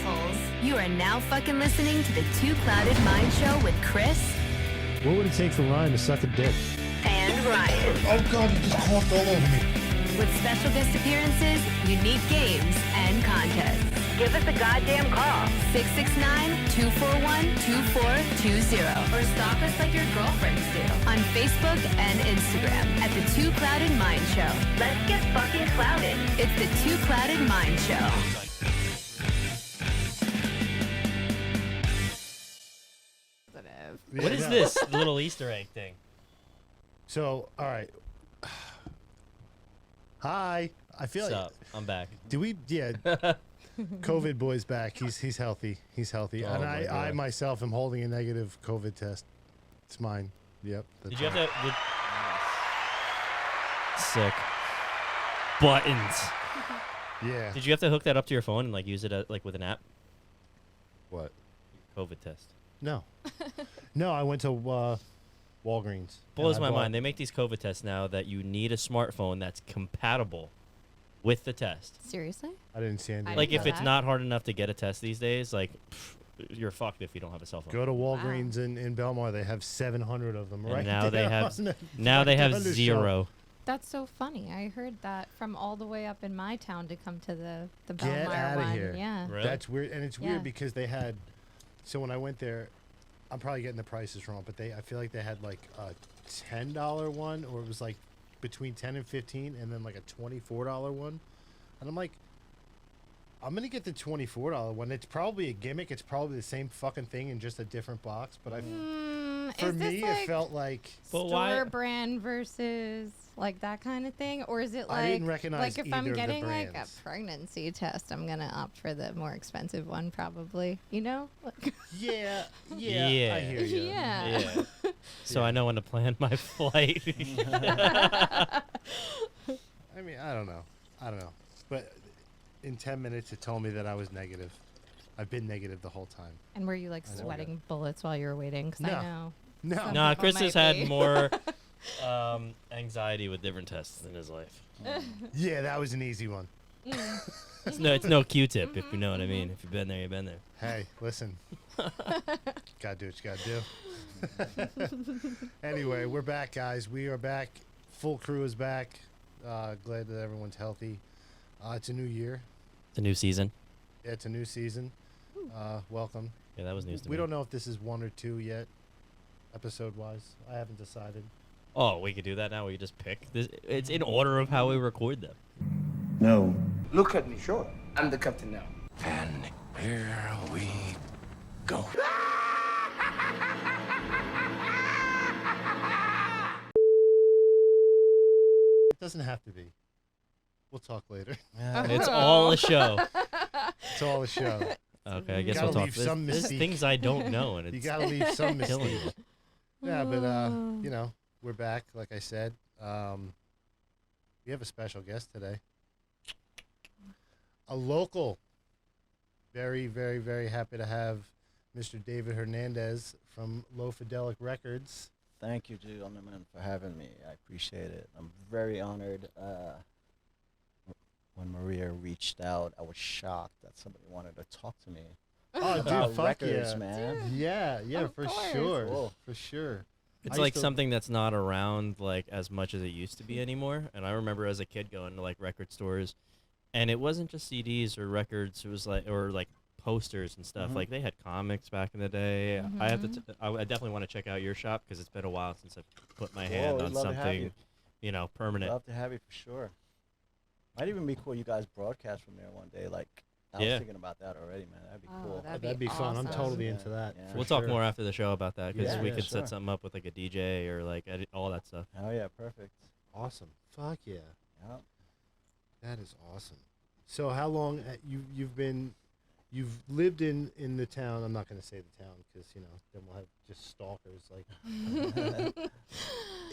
assholes. You are now fucking listening to the Two Clouded Mind Show with Kris. What would it take for Ryan to suck a dick? And Ryan. Oh God, you just coughed all over me. With special guest appearances, unique games, and contests. Give us a goddamn call. 669-241-2420. Or stalk us like your girlfriends do. On Facebook and Instagram at the Two Clouded Mind Show. Let's get fucking clouded. It's the Two Clouded Mind Show. What is this little Easter egg thing? So, all right. Hi. I feel What's like up? I'm back. do we? Yeah. COVID boy's back. He's healthy. He's healthy. Oh and my God. I myself am holding a negative COVID test. It's mine. Yep. Did you have to? Sick. Buttons. Yeah. Did you have to hook that up to your phone and like use it like with an app? What? COVID test. No. No, I went to Walgreens. Blows and I my bought- mind. They make these COVID tests now that you need a smartphone that's compatible with the test. Seriously? I didn't see anything. I Like didn't if know it's that. not hard enough to get a test these days, like you're fucked if you don't have a cell phone. Go to Walgreens in Belmar. They have 700 of them And right now they there have on the- now they right have on the shelf. 0. That's so funny. I heard that from all the way up in my town to come to the Get Belmar outta one. here. Yeah. Really? That's weird, and it's Yeah. weird because they had. So when I went there, I'm probably getting the prices wrong, but I feel like they had like a $10 one, or it was like between 10 and 15, and then like a $24 one, and I'm like, I'm gonna get the $24 one. It's probably a gimmick. It's probably the same fucking thing in just a different box, but for is this me, like it felt like But why- store brand versus like that kind of thing, or is it like I didn't recognize like if either I'm of the getting like a brands. pregnancy test, I'm gonna opt for the more expensive one probably. You know? Like, yeah, I Yeah. hear you. yeah. Yeah. So I know when to plan my flight. I mean, I don't know, but in 10 minutes it told me that I was negative. I've been negative the whole time. And were you like I know. sweating bullets while you were waiting? Because No. I know. No, Some Nah, people Kris has might had be. more anxiety with different tests in his life. yeah, that was an easy one. It's no Q-tip, if you know what I mean. If you've been there, you've been there. Hey, listen. Gotta do what you gotta do. Anyway, we're back, guys. We are back. Full crew is back. Glad that everyone's healthy. It's a new year. It's a new season. Yeah, it's a new season. Welcome. Yeah, that was news to me. We don't know if this is 1 or 2 yet, episode-wise. I haven't decided. Oh, we could do that now. We could just pick. It's in order of how we record them. No. Look at me. Sure. I'm the captain now. And here we go. It doesn't have to be. We'll talk later. It's all a show. It's all a show. Okay, I guess Gotta we'll talk. leave some There's mystique. things I don't know, and You it's gotta leave some killing mystique. me. Yeah, but you know, we're back. Like I said, we have a special guest today. A local. Very, very, very happy to have Mr. David Hernandez from Lofidelic Records. Thank you, gentlemen, for having me. I appreciate it. I'm very honored. When Maria reached out, I was shocked that somebody wanted to talk to me Oh, about dude, fuck records, yeah. man. Yeah, Of for course. sure. Cool. For sure. It's I used like to- something that's not around like as much as it used to be anymore. And I remember as a kid going to like record stores, and it wasn't just CDs or records. It was like posters and stuff. Mhm. Like they had comics back in the day. I have to. Mhm. I definitely want to check out your shop because it's been a while since I've put my hand we'd on love to have something, you. permanent. Love to have you for sure. Might even be cool. You guys broadcast from there one day. Like I Yeah. was thinking about that already, man. That'd be Oh, cool. That'd be fun. I'm awesome. totally Yeah, into that. yeah. for We'll talk sure. more after the show about that because Yeah, we yeah, could sure. set something up with like a DJ or like all that stuff. Oh yeah, perfect. Awesome. Fuck yeah. Yeah. That is awesome. So how long you've lived in the town? I'm not going to say the town because then we'll have just stalkers. Like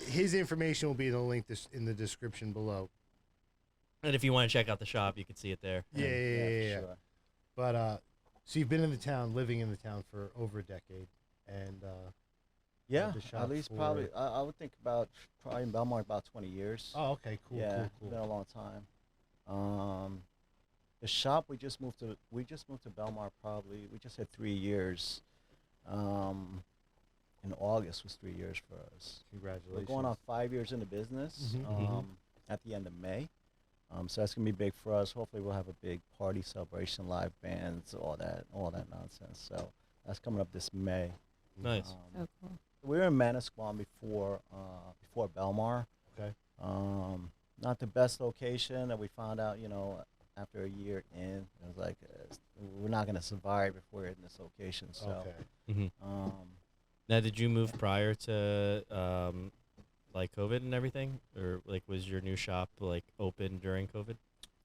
his information will be in the link in the description below. And if you want to check out the shop, you can see it there. Yeah. for sure. But so you've been in the town, living in the town for over a decade, and Yeah, the shop at least for- probably. I would think about probably in Belmont about 20 years. oh, okay, cool, yeah, cool, it's cool. been a long time. The shop we just moved to Belmar. Probably we just had 3 years. In August was 3 years for us. Congratulations. We're going on 5 years in the business. Mhm. At the end of May. So that's gonna be big for us. Hopefully we'll have a big party celebration, live bands, all that nonsense. So that's coming up this May. Nice. So cool. We were in Manasquan before Belmar. Okay. Not the best location, and we found out, after a year in, it was like we're not gonna survive if we're in this location. So, Okay. Now, did you move prior to like COVID and everything, or like was your new shop like open during COVID?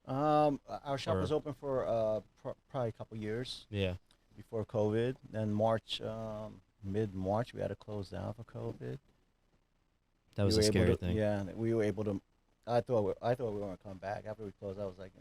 our shop Or- was open for probably a couple years Yeah. before COVID. Then mid-March, we had to close down for COVID. That was We a were able scary to- thing. Yeah, we were able to. I thought we were going to come back after we closed. I was like,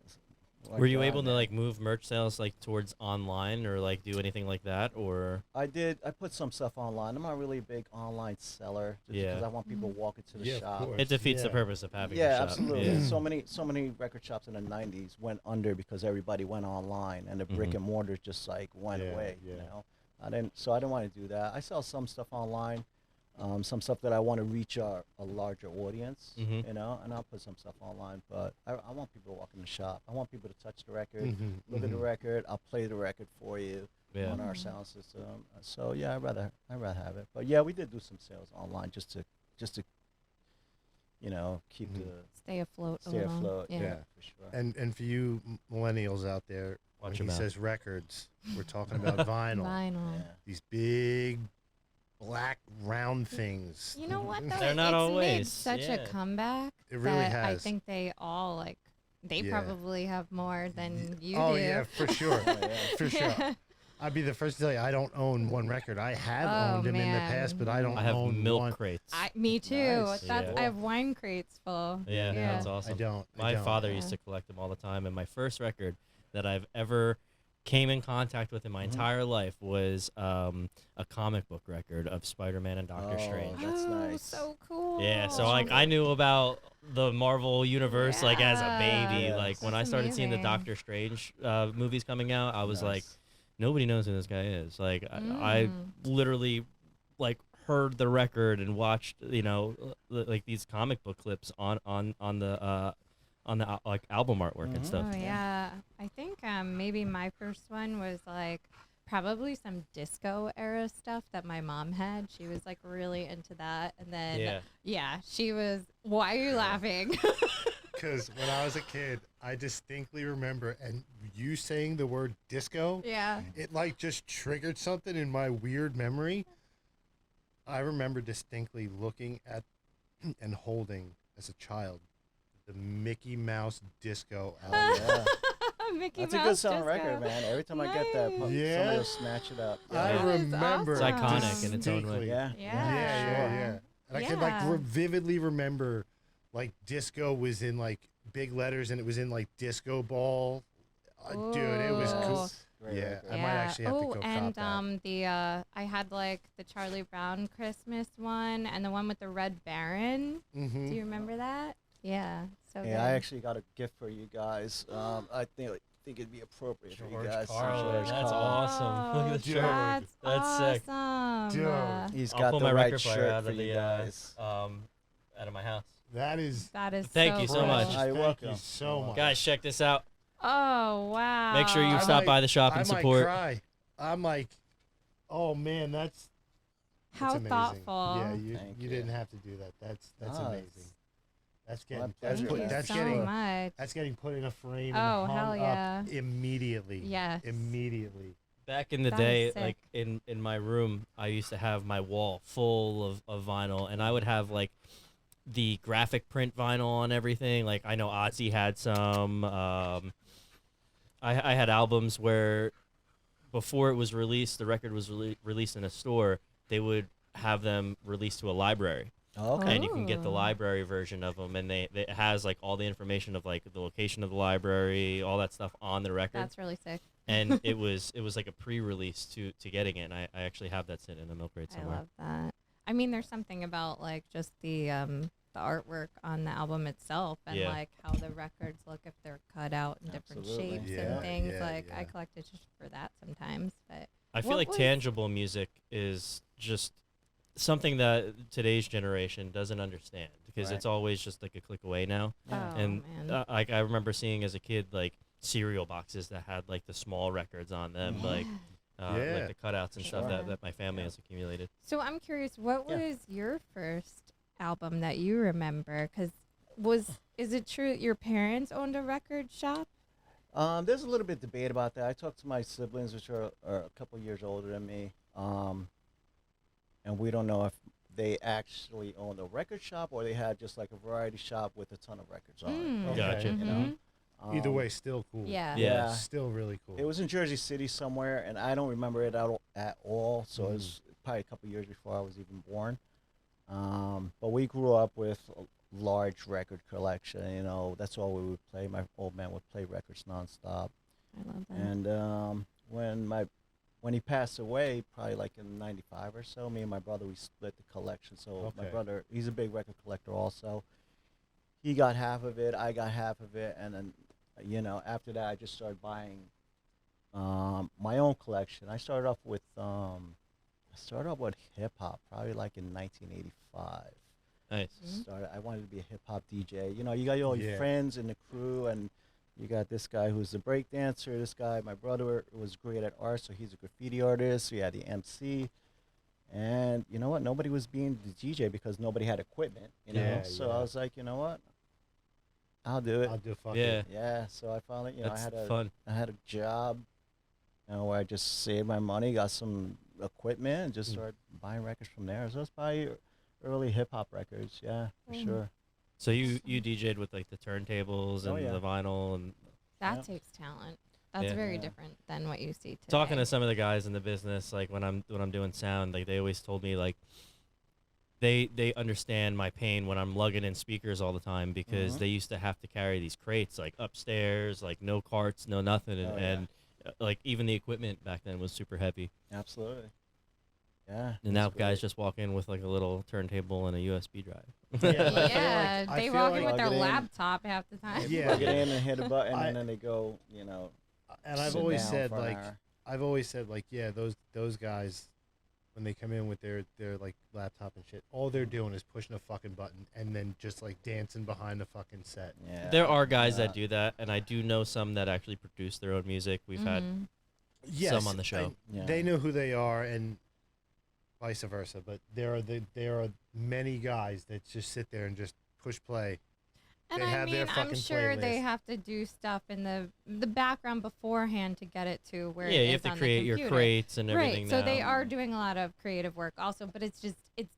Were you able to like move merch sales like towards online or like do anything like that, or? I did. I put some stuff online. I'm not really a big online seller, just Yeah. because I want people walking to the Yeah, of shop. course. It defeats the Yeah. purpose of having a Yeah, shop. absolutely. Yeah. So many record shops in the '90s went under because everybody went online, and the brick Mhm. and mortar just like went Yeah, away. yeah. I didn't want to do that. I sell some stuff online, some stuff that I want to reach a larger audience, Mhm. and I'll put some stuff online. But I want people to walk in the shop. I want people to touch the record, Mhm, look at the mhm. record. I'll play the record for you Yeah. on our sound system. So yeah, I'd rather have it. But yeah, we did do some sales online just to keep Mhm. the Stay afloat. stay a little. afloat. Yeah. For sure. And for you millennials out there, Watch when your he mouth. says records, we're talking about vinyl. Vinyl. Yeah. These big black round things. You know what though? They're not It's made always, such yeah. a comeback. It really that I has. think they all like. They Yeah. probably have more than you Oh do. yeah, for sure, Oh, yeah. for sure. I'd be the first to tell you I don't own one record. I have Oh, owned them in the man. past, but I don't I have own milk one. crates. Me too. Nice. That's, Yeah. I have wine crates full. Yeah, Yeah. that's awesome. I don't. My father Yeah. used to collect them all the time, and my first record that I've ever came in contact with in my entire life was a comic book record of Spider-Man and Doctor Oh, Strange. That's Oh, nice. so cool. Yeah, so like I knew about the Marvel universe like as a baby. Yeah. Like when I That's started seeing the amazing. Doctor Strange movies coming out, I was like, Nice. nobody knows who this guy is. Like I Mm. literally like heard the record and watched like these comic book clips on the like album artwork and stuff. Oh yeah. I think maybe my first one was like probably some disco era stuff that my mom had. She was like really into that, and then she was. Why are you laughing? Because when I was a kid, I distinctly remember, and you saying the word disco, Yeah. it like just triggered something in my weird memory. I remember distinctly looking at and holding as a child the Mickey Mouse disco album. Yeah. Mickey That's a Mouse good sound disco. record, man. Every time I get that, Nice. Yeah. somebody will snatch it up. I That is remember awesome. It's iconic in its own way. distinctly. Yeah. Yeah. And I can like Yeah. vividly remember like disco was in like big letters and it was in like disco ball. Dude, it was cool. Ooh. Great Yeah, record. I might actually have to Oh, go and cop that. I had like the Charlie Brown Christmas one and the one with the Red Baron. Mm-hmm. Do you remember that? Yeah. So Yeah, I good. actually got a gift for you guys. I think it'd be appropriate for you George guys. Carlin, George that's Carlin. awesome. Look at the Dude. shirt. That's That's sick. awesome. Dude. He's I'll got pull the my right record player shirt out for of you the guys. out of my house. That is. That is Thank so you so cool. much. You're Thank welcome. you so much. Guys, check this out. Oh wow. Make sure you I stop might- by the shop and I support. might cry. I'm like, oh man, that's How amazing. thoughtful. Yeah, you Thank you you. didn't have to do that. That's Ah, amazing. it's- That's My getting pleasure, Thank you that's so getting much. that's getting put in a frame. Oh, and hell hung yeah. up immediately. Yes. Immediately. Back in the That day, is sick. like in my room, I used to have my wall full of vinyl, and I would have like the graphic print vinyl on everything. Like I know Ozzy had some. I had albums where before it was released, the record was released in a store. They would have them released to a library, Okay. and you can get the Oh. library version of them, and it has like all the information of like the location of the library, all that stuff on the record. That's really sick. And it was like a pre-release to getting it. And I actually have that sitting in a milk crate I somewhere. love that. I mean, there's something about like just the the artwork on the album itself and like how the records look if they're cut out in different shapes and things. I collect it just for that sometimes. But I feel like tangible music is just something that today's generation doesn't understand because it's always just like a click away now. And like I remember seeing as a kid like cereal boxes that had like the small records on them, like the cutouts and stuff that my family has accumulated. So I'm curious, what was your first album that you remember? Because is it true that your parents owned a record shop? There's a little bit of debate about that. I talked to my siblings, which are a couple years older than me, and we don't know if they actually owned a record shop or they had just like a variety shop with a ton of records on it. Gotcha. You know? Either way, still cool. Yeah. Still really cool. It was in Jersey City somewhere, and I don't remember it at all. So it was probably a couple years before I was even born. But we grew up with a large record collection. You know, that's all we would play. My old man would play records nonstop. I love that. And when he passed away, probably like in '95 or so, me and my brother, we split the collection. So my brother, he's a big record collector also. He got half of it, I got half of it, and then, you know, after that, I just started buying my own collection. I started off with hip hop, probably like in 1985. Nice. I wanted to be a hip hop DJ. You know, you got all your friends in the crew, and you got this guy who's a break dancer. This guy, my brother, was great at art, so he's a graffiti artist. We had the MC. And you know what? Nobody was being the DJ because nobody had equipment, you know? So I was like, you know what? I'll do it. I'll do fucking it. Yeah, so I finally, you know, That's I had a job, you know, where I just saved my money, got some equipment, and just started buying records from there. So it's probably early hip-hop records, for sure. So you DJ'd with like the turntables and the vinyl and... That takes talent. That's very different than what you see today. Talking to some of the guys in the business, like when I'm doing sound, like they always told me like they understand my pain when I'm lugging in speakers all the time because they used to have to carry these crates like upstairs, like no carts, no nothing, and like even the equipment back then was super heavy. Absolutely. Yeah. And now guys just walk in with like a little turntable and a USB drive. They walk in with their laptop half the time. Yeah. Plug it in and hit a button, and then they go, you know. And I've always said like, yeah, those guys, when they come in with their like laptop and shit, all they're doing is pushing a fucking button and then just like dancing behind the fucking set. Yeah. There are guys that do that, and I do know some that actually produce their own music. We've had some on the show. They know who they are, and vice versa. But there are many guys that just sit there and just push play. And I mean, I'm sure they have to do stuff in the background beforehand to get it to where it is you have to create your crates and everything. Right, so they are doing a lot of creative work also, but it's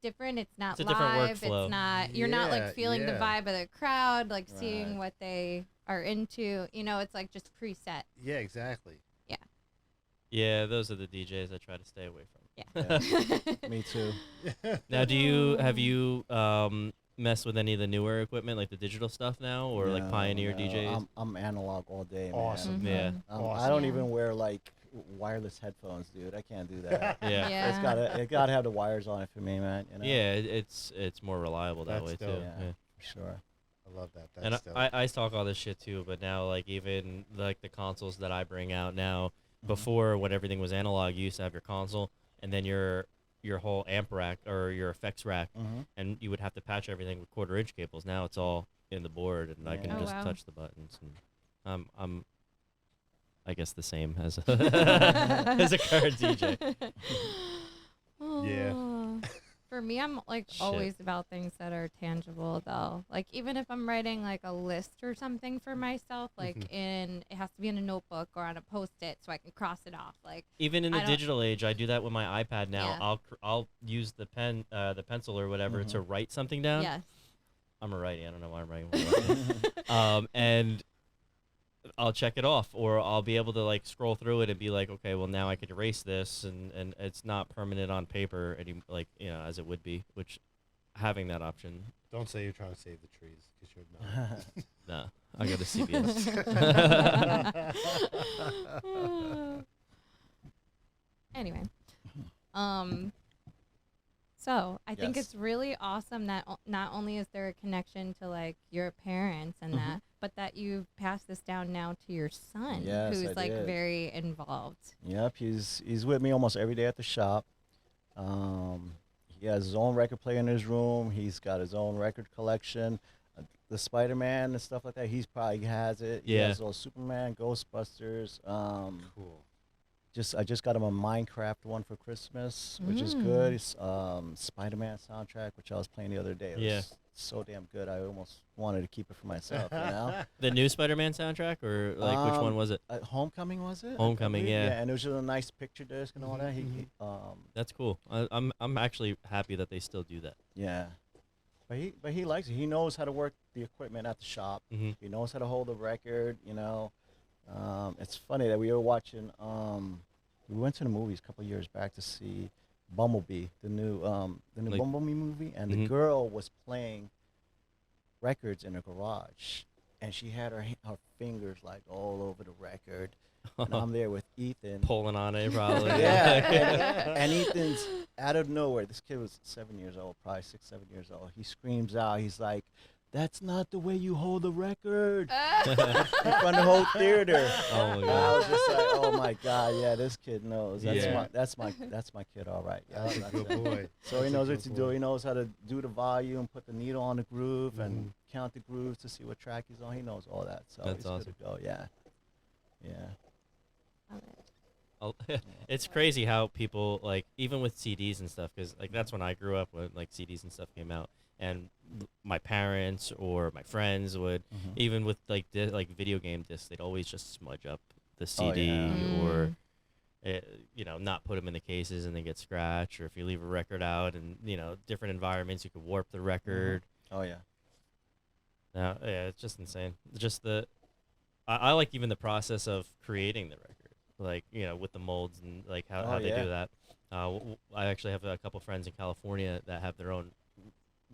different. It's not live. It's not, you're not like feeling the vibe of the crowd, like seeing what they are into. You know, it's like just preset. Yeah, exactly. Yeah. Yeah, those are the DJs I try to stay away from. Yeah. Me too. Now, have you mess with any of the newer equipment, like the digital stuff now, or like Pioneer DJs? I'm analog all day, man. Awesome. Yeah. I don't even wear like wireless headphones, dude. I can't do that. Yeah. It gotta have the wires on it for me, man. You know? Yeah, it's more reliable that way too. Yeah, for sure. I love that. And I talk all this shit too, but now like even like the consoles that I bring out now, before when everything was analog, you used to have your console and then your whole amp rack or your effects rack, and you would have to patch everything with 1/4-inch cables. Now it's all in the board, and I can just touch the buttons. And I'm I guess the same as a as a car DJ. Yeah. For me, I'm like always about things that are tangible though. Like even if I'm writing like a list or something for myself, like it has to be in a notebook or on a Post-it so I can cross it off. Like even in the digital age, I do that with my iPad now. Yeah. I'll use the pen, the pencil or whatever to write something down. Yes. I'm a righty. I don't know why I'm writing. And I'll check it off, or I'll be able to like scroll through it and be like, okay, well now I could erase this, and it's not permanent on paper, like as it would be. Which having that option. Don't say you're trying to save the trees, because you're not. No, I got a CBS. Anyway, So I think Yes. it's really awesome that not only is there a connection to like your parents and that, but that you pass this down now to your son, Yes, who's I like did. very involved. Yep, he's with me almost every day at the shop. He has his own record player in his room. He's got his own record collection. The Spider-Man and stuff like that, he's probably has it. He Yeah. has all Superman, Ghostbusters. Cool. I just got him a Minecraft one for Christmas, which is good. It's Spider-Man soundtrack, which I was playing the other day. It was so damn good. I almost wanted to keep it for myself, you know? The new Spider-Man soundtrack, or like which one was it? Homecoming, was it? Homecoming, yeah. Yeah, and it was just a nice picture disc and all that. That's cool. I'm actually happy that they still do that. Yeah. But he likes it. He knows how to work the equipment at the shop. He knows how to hold a record, you know. It's funny that we were watching, we went to the movies a couple years back to see Bumblebee, the new Like- Bumblebee movie, and the girl was playing records in her garage, and she had her fingers like all over the record, and I'm there with Ethan. Pulling on it, probably. Yeah, and Ethan's out of nowhere. This kid was 7 years old, probably 6, 7 years old. He screams out, he's like, "That's not the way you hold a record," in front of the whole theater. Oh my And I god. was just like, "Oh my god, yeah, this kid knows. That's Yeah. that's my kid, all right." Yeah, That's a that's good it. boy. So That's he a knows good what to boy. do. He knows how to do the volume, put the needle on the groove, and count the grooves to see what track he's on. He knows all that. So That's he's awesome. good to go. Yeah, yeah. Love it. It's crazy how people like even with CDs and stuff, because like that's when I grew up, when like CDs and stuff came out, and my parents or my friends would even with like like video game discs, they'd always just smudge up the CD or not put them in the cases and they get scratched, or if you leave a record out and different environments, you could warp the record. Oh yeah. Now, yeah, it's just insane. Just I like even the process of creating the record, like with the molds and like how they do that. I actually have a couple friends in California that have their own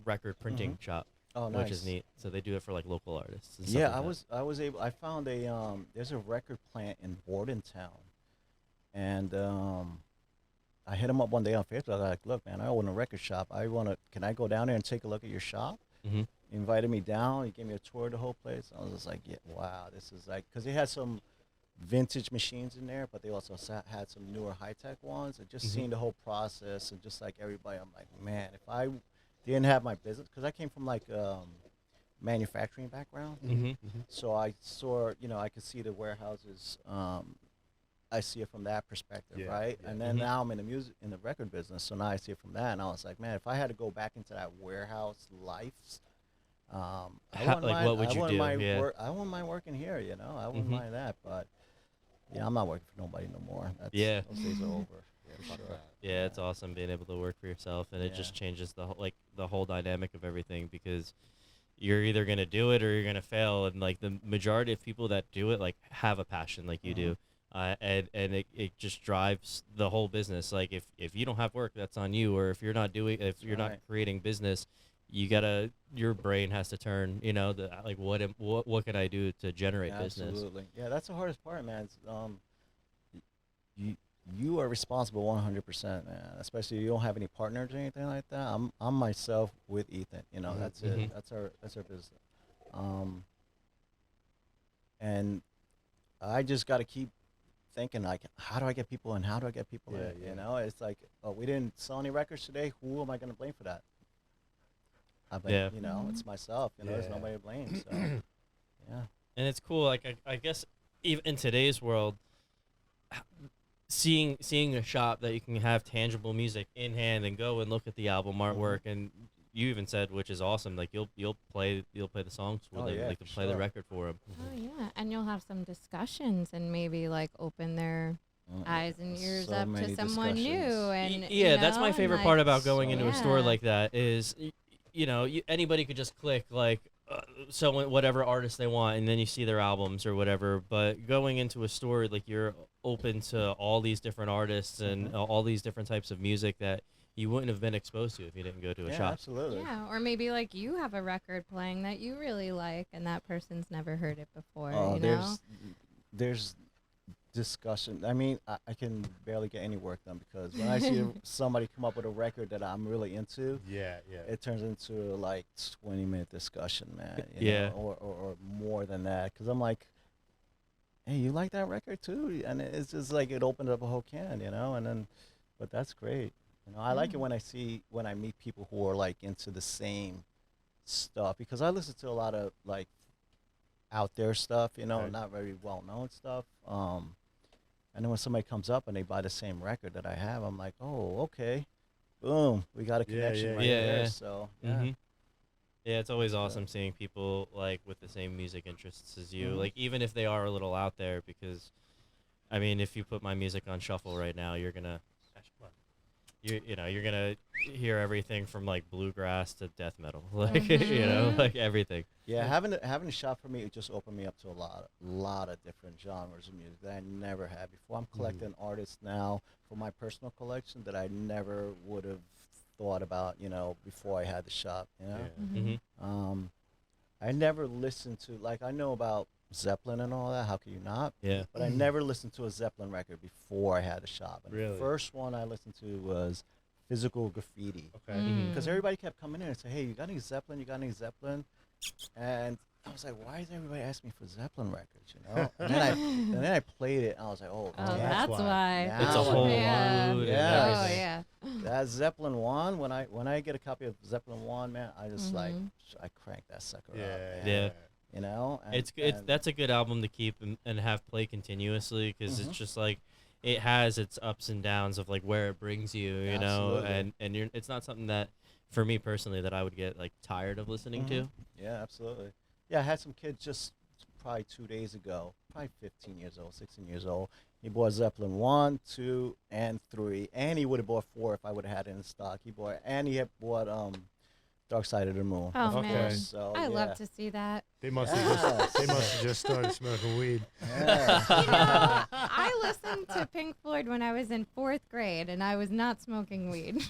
record printing shop, Oh, nice. which is neat. So they do it for like local artists. And stuff Yeah, like that. I was able. I found there's a record plant in Bordentown, and I hit him up one day on Facebook. I was like, "Look, man, I own a record shop. Can I go down there and take a look at your shop?" Mhm. He invited me down. He gave me a tour of the whole place. I was just like, "Yeah, wow, this is like," because they had some vintage machines in there, but they also had some newer high-tech ones. And just seeing the whole process, and just like everybody, I'm like, man, if I didn't have my business, because I came from like manufacturing background, so I saw, I could see the warehouses. I see it from that perspective, Yeah, right? yeah. And then now I'm in the record business, so now I see it from that, and I was like, man, if I had to go back into that warehouse life, What would you do? Yeah. I wouldn't mind working here, I wouldn't mind that, but yeah, I'm not working for nobody no more. Yeah. Those days are over. For sure. Yeah, it's awesome being able to work for yourself, and it just changes the whole dynamic of everything, because you're either gonna do it or you're gonna fail, and like the majority of people that do it like have a passion like you do, and it just drives the whole business. Like if you don't have work, that's on you, or if you're not not creating business, your brain has to turn, like what can I do to generate business? Absolutely. Yeah, that's the hardest part, man. It's, you are responsible 100%, man. Especially if you don't have any partners or anything like that. I'm myself with Ethan. That's it. That's our business. And I just got to keep thinking, like, how do I get people in? How do I get people in? Yeah. It's like, oh, we didn't sell any records today. Who am I going to blame for that? I blame, it's myself. There's nobody to blame. So, yeah. And it's cool. Like I guess even in today's world, seeing a shop that you can have tangible music in hand and go and look at the album artwork, and you even said, which is awesome, like you'll play the songs for them, like to play the record for them. Oh yeah, and you'll have some discussions and maybe like open their eyes and ears So up to many someone new. discussions. And That's my and, favorite like, part about going into a store yeah. like that is, anybody could just click like whatever artist they want, and then you see their albums or whatever. But going into a store, like you're open to all these different artists and all these different types of music that you wouldn't have been exposed to if you didn't go to a shop. Absolutely. Yeah, or maybe like you have a record playing that you really like, and that person's never heard it before. Oh, you know? there's discussion. I mean, I can barely get any work done because when I see somebody come up with a record that I'm really into, it turns into like 20-minute discussion, man. You know, or more than that. Because I'm like, hey, you like that record too? And it's just like it opened up a whole can, you know. And then, but that's great. You know, I like it when I meet people who are like into the same stuff because I listen to a lot of like out there stuff, you know, not very well known stuff. And then when somebody comes up and they buy the same record that I have, I'm like, oh, okay, boom, we got a connection right there. So yeah, it's always awesome seeing people like with the same music interests as you, like even if they are a little out there. Because, I mean, if you put my music on shuffle right now, you're gonna you're gonna hear everything from like bluegrass to death metal, like you know, like everything. Yeah, having a shop for me, it just opened me up to a lot of different genres of music that I never had before. I'm collecting artists now for my personal collection that I never would have thought about, you know, before I had the shop. You know, I never listened to, like, I know about Zeppelin and all that. How can you not? Yeah. But I never listened to a Zeppelin record before I had a shop. And Really? the first one I listened to was Physical Graffiti. Okay. Because everybody kept coming in and saying, hey, you got any Zeppelin? You got any Zeppelin? And I was like, why is everybody asking me for Zeppelin records, you know? And then I played it, and I was like, oh, that's why. Now It's a whole I- mood. Yeah. And Oh, everything. yeah. That Zeppelin 1, when I get a copy of Zeppelin 1, man, I just like, I crank that sucker up. Man, Yeah. you know? And, It's that's a good album to keep and have play continuously because it's just like it has its ups and downs of like where it brings you, you know, Absolutely. and you're, it's not something that for me personally that I would get like tired of listening to. Yeah, absolutely. Yeah, I had some kid just probably 2 days ago, probably 15 years old, 16 years old. He bought Zeppelin 1, 2, and 3, and he would have bought 4 if I would have had it in stock. He had bought Dark Side of the Moon. Oh, Okay. man. So, I yeah. love to see that. They must Yes. have just started smoking weed. Yeah. You know, I listened to Pink Floyd when I was in 4th grade, and I was not smoking weed.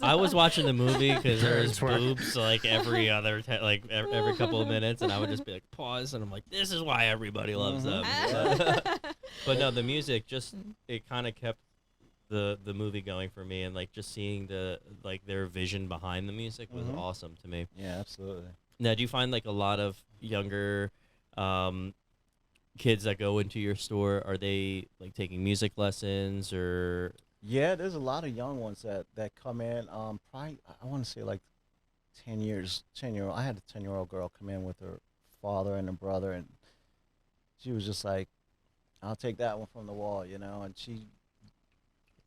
I was watching the movie because there's Twerk. boobs like every other every couple of minutes, and I would just be like pause, and I'm like, this is why everybody loves them. But no, the music just it kind of kept the movie going for me, and like just seeing the like their vision behind the music was awesome to me. Yeah, absolutely. Now, do you find like a lot of younger kids that go into your store, are they like taking music lessons or? Yeah, there's a lot of young ones that come in. Probably I want to say like 10-year-old. I had a 10-year-old girl come in with her father and her brother, and she was just like, "I'll take that one from the wall," you know. And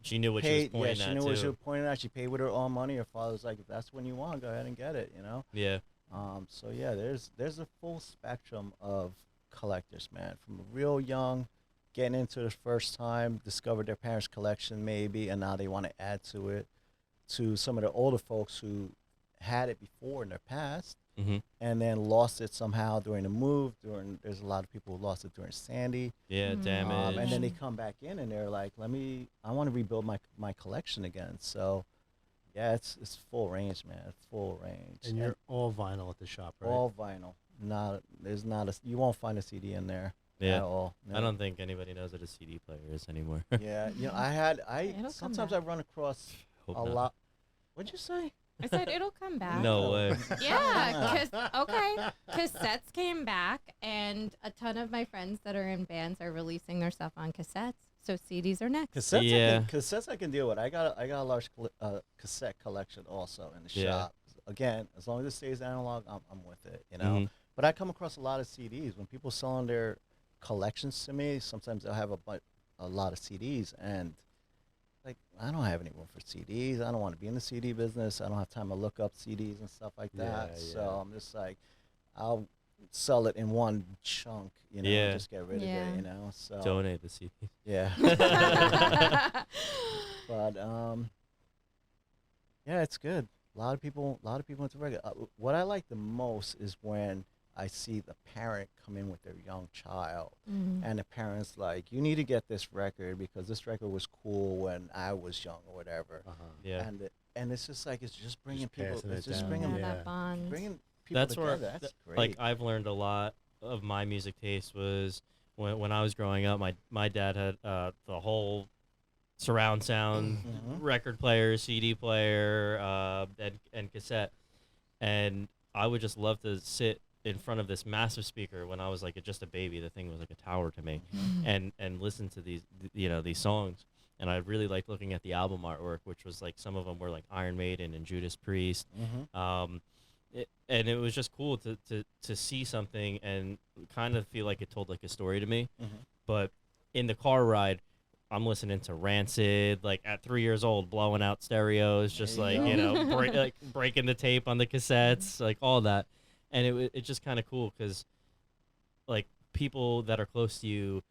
She knew what paid, she was pointing yeah, she at knew too. what she was pointing at. She paid with her own money. Her father was like, "If that's what you want, go ahead and get it," you know. Yeah. So yeah, there's a full spectrum of collectors, man, from real young, getting into the first time, discovered their parents' collection maybe, and now they want to add to it, to some of the older folks who had it before in their past, and then lost it somehow during the move. There's a lot of people who lost it during Sandy. Yeah, damage. And then they come back in and they're like, I want to rebuild my collection again. So yeah, it's full range, man. Full range. And you're all vinyl at the shop, right? All vinyl. You won't find a CD in there at all. No. I don't think anybody knows what a CD player is anymore. Yeah, you know, It'll come sometimes back. I run across Hope a not. lot. What'd you say? I said it'll come back. No way. Yeah, cassettes came back, and a ton of my friends that are in bands are releasing their stuff on cassettes. So CDs are next. Cassettes I can deal with. I got a large cassette collection also in the shop. Again, as long as it stays analog, I'm with it, you know. But I come across a lot of CDs when people selling their collections to me. Sometimes they'll have a lot of CDs, and like, I don't have any room for CDs. I don't want to be in the CD business. I don't have time to look up CDs and stuff like that. Yeah, So I'm just like, I'll sell it in one chunk, you know, and just get rid of it, you know. So Donate the CD. yeah. But yeah, it's good. A lot of people into reggae. What I like the most is when I see the parent come in with their young child, and the parent's like, "You need to get this record because this record was cool when I was young or whatever." Yeah. And it's just like it's just bringing people. passing It's it just down. bringing that bond. bringing people That's together. where That's great. like I've learned a lot of my music taste was when I was growing up, my dad had the whole surround sound record player, CD player, and cassette, and I would just love to sit in front of this massive speaker when I was like just a baby. The thing was like a tower to me, and listen to these these songs. And I really liked looking at the album artwork, which was like some of them were like Iron Maiden and Judas Priest. And it was just cool to see something and kind of feel like it told like a story to me. But in the car ride, I'm listening to Rancid, like at 3 years old, blowing out stereos, just like, breaking the tape on the cassettes, like all that. And it's just kind of cool because like people that are close to you,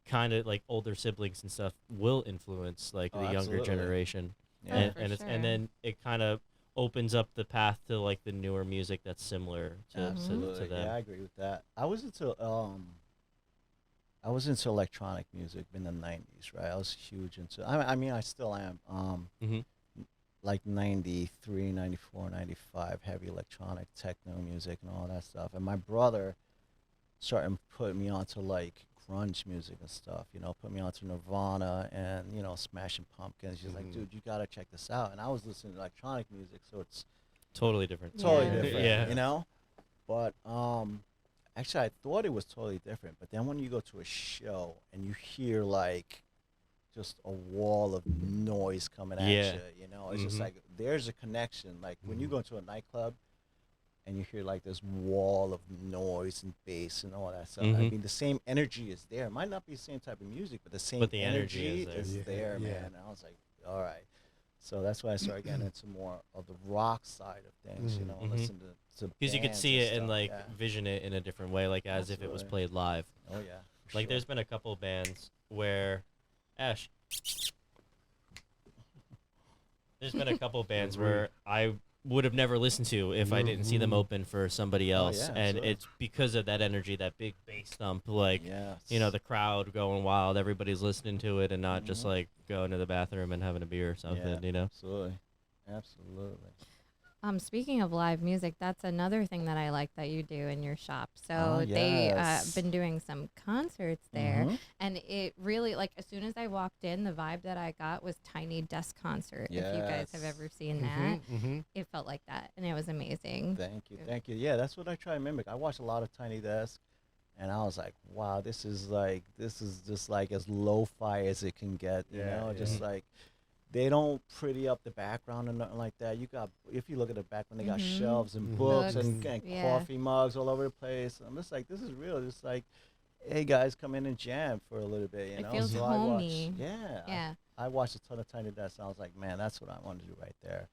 kind of like older siblings and stuff, will influence like the younger generation. And then it kind of opens up the path to like the newer music that's similar to them. Yeah, I agree with that. I was into electronic music in the 90s, right? I was huge into, I mean, I still am. Like 93, 94, 95, heavy electronic techno music and all that stuff. And my brother started putting me onto like grunge music and stuff, put me onto Nirvana and, Smashing Pumpkins. She's like, dude, you gotta check this out. And I was listening to electronic music, so it's totally different. Totally different, But actually, I thought it was totally different. But then when you go to a show and you hear like just a wall of noise coming at you, it's just like there's a connection. Like when you go to a nightclub and you hear like this wall of noise and bass and all that stuff. I mean, the same energy is there. It might not be the same type of music, but the energy is there, man. And I was like, all right. So that's why I started getting into more of the rock side of things, listen to because you could see it and like vision it in a different way, like as if it was played live. Oh yeah. Like there's been a couple of bands where Ash. There's been a couple of bands where I would have never listened to if I didn't see them open for somebody else. And it's because of that energy, that big bass thump, like, the crowd going wild, everybody's listening to it and not just like going to the bathroom and having a beer or something, Absolutely. Speaking of live music, that's another thing that I like that you do in your shop. So they been doing some concerts there, and it really, like, as soon as I walked in, the vibe that I got was Tiny Desk Concert. If you guys have ever seen that, it felt like that, and it was amazing. Thank you. Yeah, that's what I try to mimic. I watched a lot of Tiny Desk, and I was like, wow, this is just like as lo-fi as it can get, just like. They don't pretty up the background or nothing like that. If you look at the background, they got shelves and books and coffee mugs all over the place. I'm just like, this is real. Just like, hey guys, come in and jam for a little bit, It feels homey. I watched a ton of Tiny Desk, and I was like, man, that's what I want to do right there.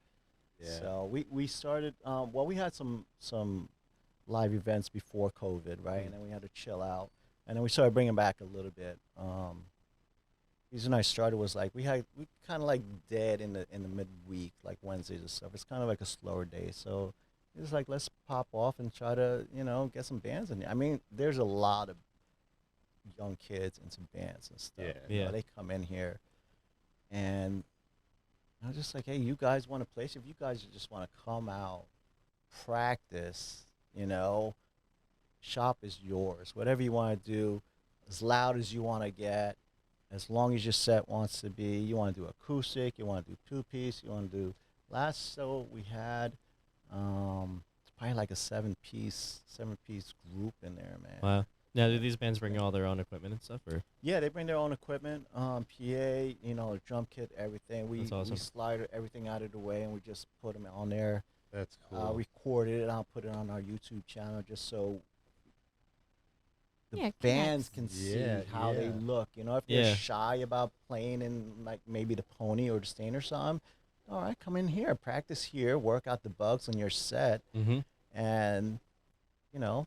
Yeah. So we started. We had some live events before COVID, right, and then we had to chill out, and then we started bringing back a little bit. Reason I started was like we kind of like dead in the midweek, like Wednesdays and stuff. It's kind of like a slower day, so it's like let's pop off and try to get some bands in there. I mean, there's a lot of young kids and some bands and stuff. They come in here, and I was just like, hey, you guys want a place? If you guys just want to come out, practice, shop is yours. Whatever you want to do, as loud as you want to get. As long as your set wants to be, you want to do acoustic, you want to do two-piece, you want to do. Last show we had, it's probably like a seven-piece group in there, man. Wow. Now, do these bands bring all their own equipment and stuff, or? Yeah, they bring their own equipment, PA, drum kit, everything. We slide everything out of the way and we just put them on there. That's cool. Recorded it, I'll put it on our YouTube channel just so. The bands can see how they look. If they're shy about playing in like maybe the Pony or the Stain or something, all right, come in here, practice here, work out the bugs on your set, and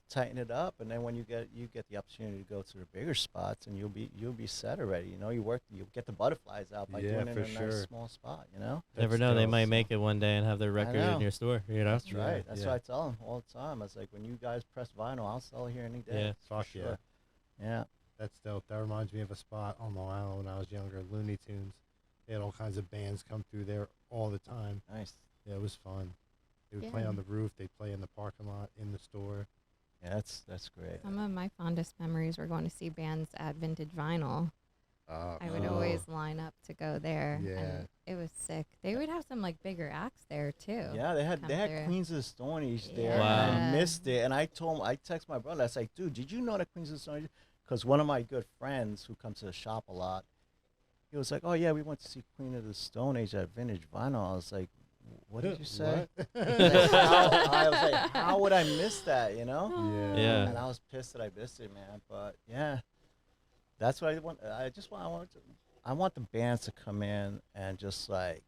tighten it up. And then when you get the opportunity to go to the bigger spots, and you'll be set already. You get the butterflies out by doing it in a nice small spot. Never know, they might make it one day and have their record in your store. That's right. That's what I tell them all the time. I was like, when you guys press vinyl, I'll sell it here any day. Yeah, fuck sure. Yeah. That's dope. That reminds me of a spot on Long Island when I was younger, Looney Tunes. They had all kinds of bands come through there all the time. Nice. Yeah, it was fun. They would play on the roof. They'd play in the parking lot, in the store. Yeah, that's great. Some of my fondest memories were going to see bands at Vintage Vinyl. I would always line up to go there. Yeah. And it was sick. They would have some like bigger acts there too. Yeah, they had through. Queens of the Stone Age there. Wow. And I missed it, and I texted my brother. I was like, dude, did you know that Queens of the Stone Age? Because one of my good friends who comes to the shop a lot, he was like, oh yeah, we went to see Queen of the Stone Age at Vintage Vinyl. I was like, what did you say? I was like, how would I miss that, you know? Yeah. And I was pissed that I missed it, man. But yeah, that's what I want. I want the bands to come in and just like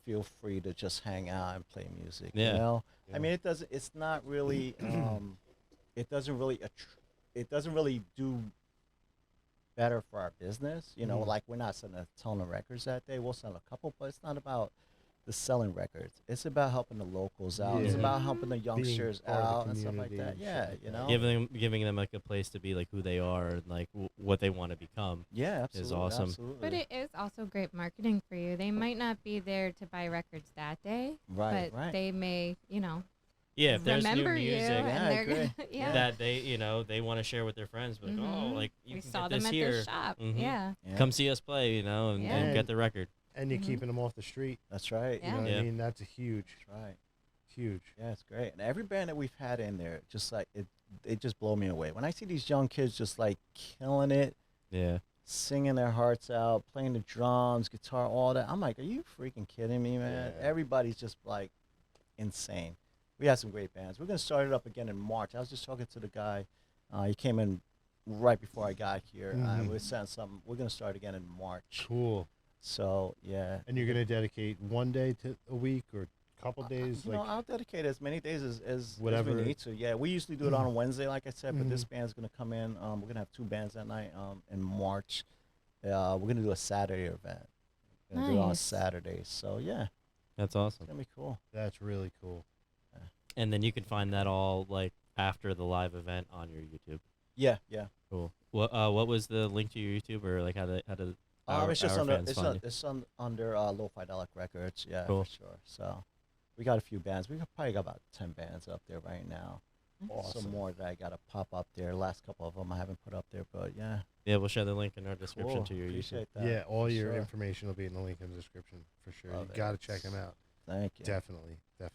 feel free to just hang out and play music. Yeah. You know, Yeah. I mean, it's not really, it doesn't really do better for our business. You know, like we're not selling a ton of records that day. We'll sell a couple, but it's not about the selling records. It's about helping the locals out. It's Yeah. about helping the youngsters part of the out and stuff like community that. and Yeah, shit you like know. Giving them like a place to be like who they are and like what they want to become. Yeah, absolutely. awesome. Absolutely. But it is also great marketing for you. They might not be there to buy records that day, Right, but right. they may, Yeah, if there's new remember you, music and Yeah, I they're agree. gonna, yeah. that they want to share with their friends, like oh, like you we can saw get this them at here. the shop. Mhm. Yeah. Yeah. Come see us play, and Yeah. get the record. And you're keeping them off the street. That's right. Yeah. You know what Yeah. I mean? That's a huge, That's right. huge. Yeah, it's great. And every band that we've had in there, just like it just blow me away. When I see these young kids just like killing it, Yeah. singing their hearts out, playing the drums, guitar, all that, I'm like, are you freaking kidding me, man? Yeah. Everybody's just like insane. We had some great bands. We're gonna start it up again in March. I was just talking to the guy. He came in right before I got here. We're saying something. We're gonna start again in March. Cool. So yeah. And you're going to dedicate one day to a week or a couple days? You know, I'll dedicate as many days as Whatever. we need to. Yeah, we usually do it on a Wednesday, like I said, but this band's gonna come in. We're gonna have 2 bands that night in March. We're gonna do a Saturday event. We're gonna do it on Nice. Saturday. So yeah, That's it's awesome. gonna be cool. That's really cool. And then you can find that all like after the live event on your YouTube. Yeah, yeah. Cool. What was the link to your YouTube, or like how to It's just our under fans find you? under Lofidelic Records. Yeah, Cool. for sure. So we got a few bands. We probably got about 10 bands up there right now. Some more that I gotta pop up there. Last couple of them I haven't put up there, but yeah. Yeah, we'll share the link in our description Cool. to your YouTube. Appreciate that. Yeah, all for your sure. information will be in the link in the description for sure. Love You it. got to check them out. Thank you. Definitely. It's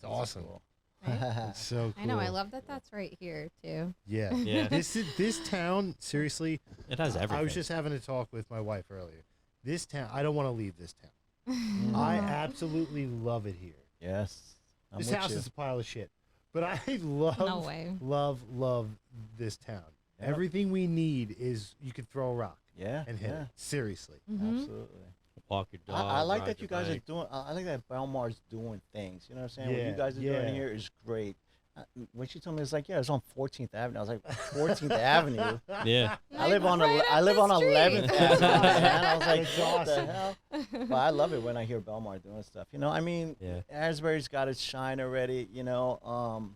That's awesome. cool. It's so cool. I know. I love that that's right here too. Yeah. Yeah. This town, seriously, It has everything. I was just having a talk with my wife earlier. This town, I don't want to leave this town. I absolutely love it here. Yes. I'm This with house you. is a pile of shit, but I love, No way. love this town. Yep. Everything we need is you could throw a rock Yeah. and hit yeah. it. Seriously. Absolutely. walk your dog. I like ride that you your guys are bike. doing. I like that Belmar's doing things. You know what I'm saying? What Yeah, you guys are yeah. doing here is great. When she told me, it's like, yeah, it's on 14th Avenue. I was like, 14th Avenue. Yeah. I live on right I up live the on street. 11th Avenue, man. I was like, That's what the awesome. hell? But I love it when I hear Belmar doing stuff. You know, I mean, Yeah. Asbury's got its shine already. You know,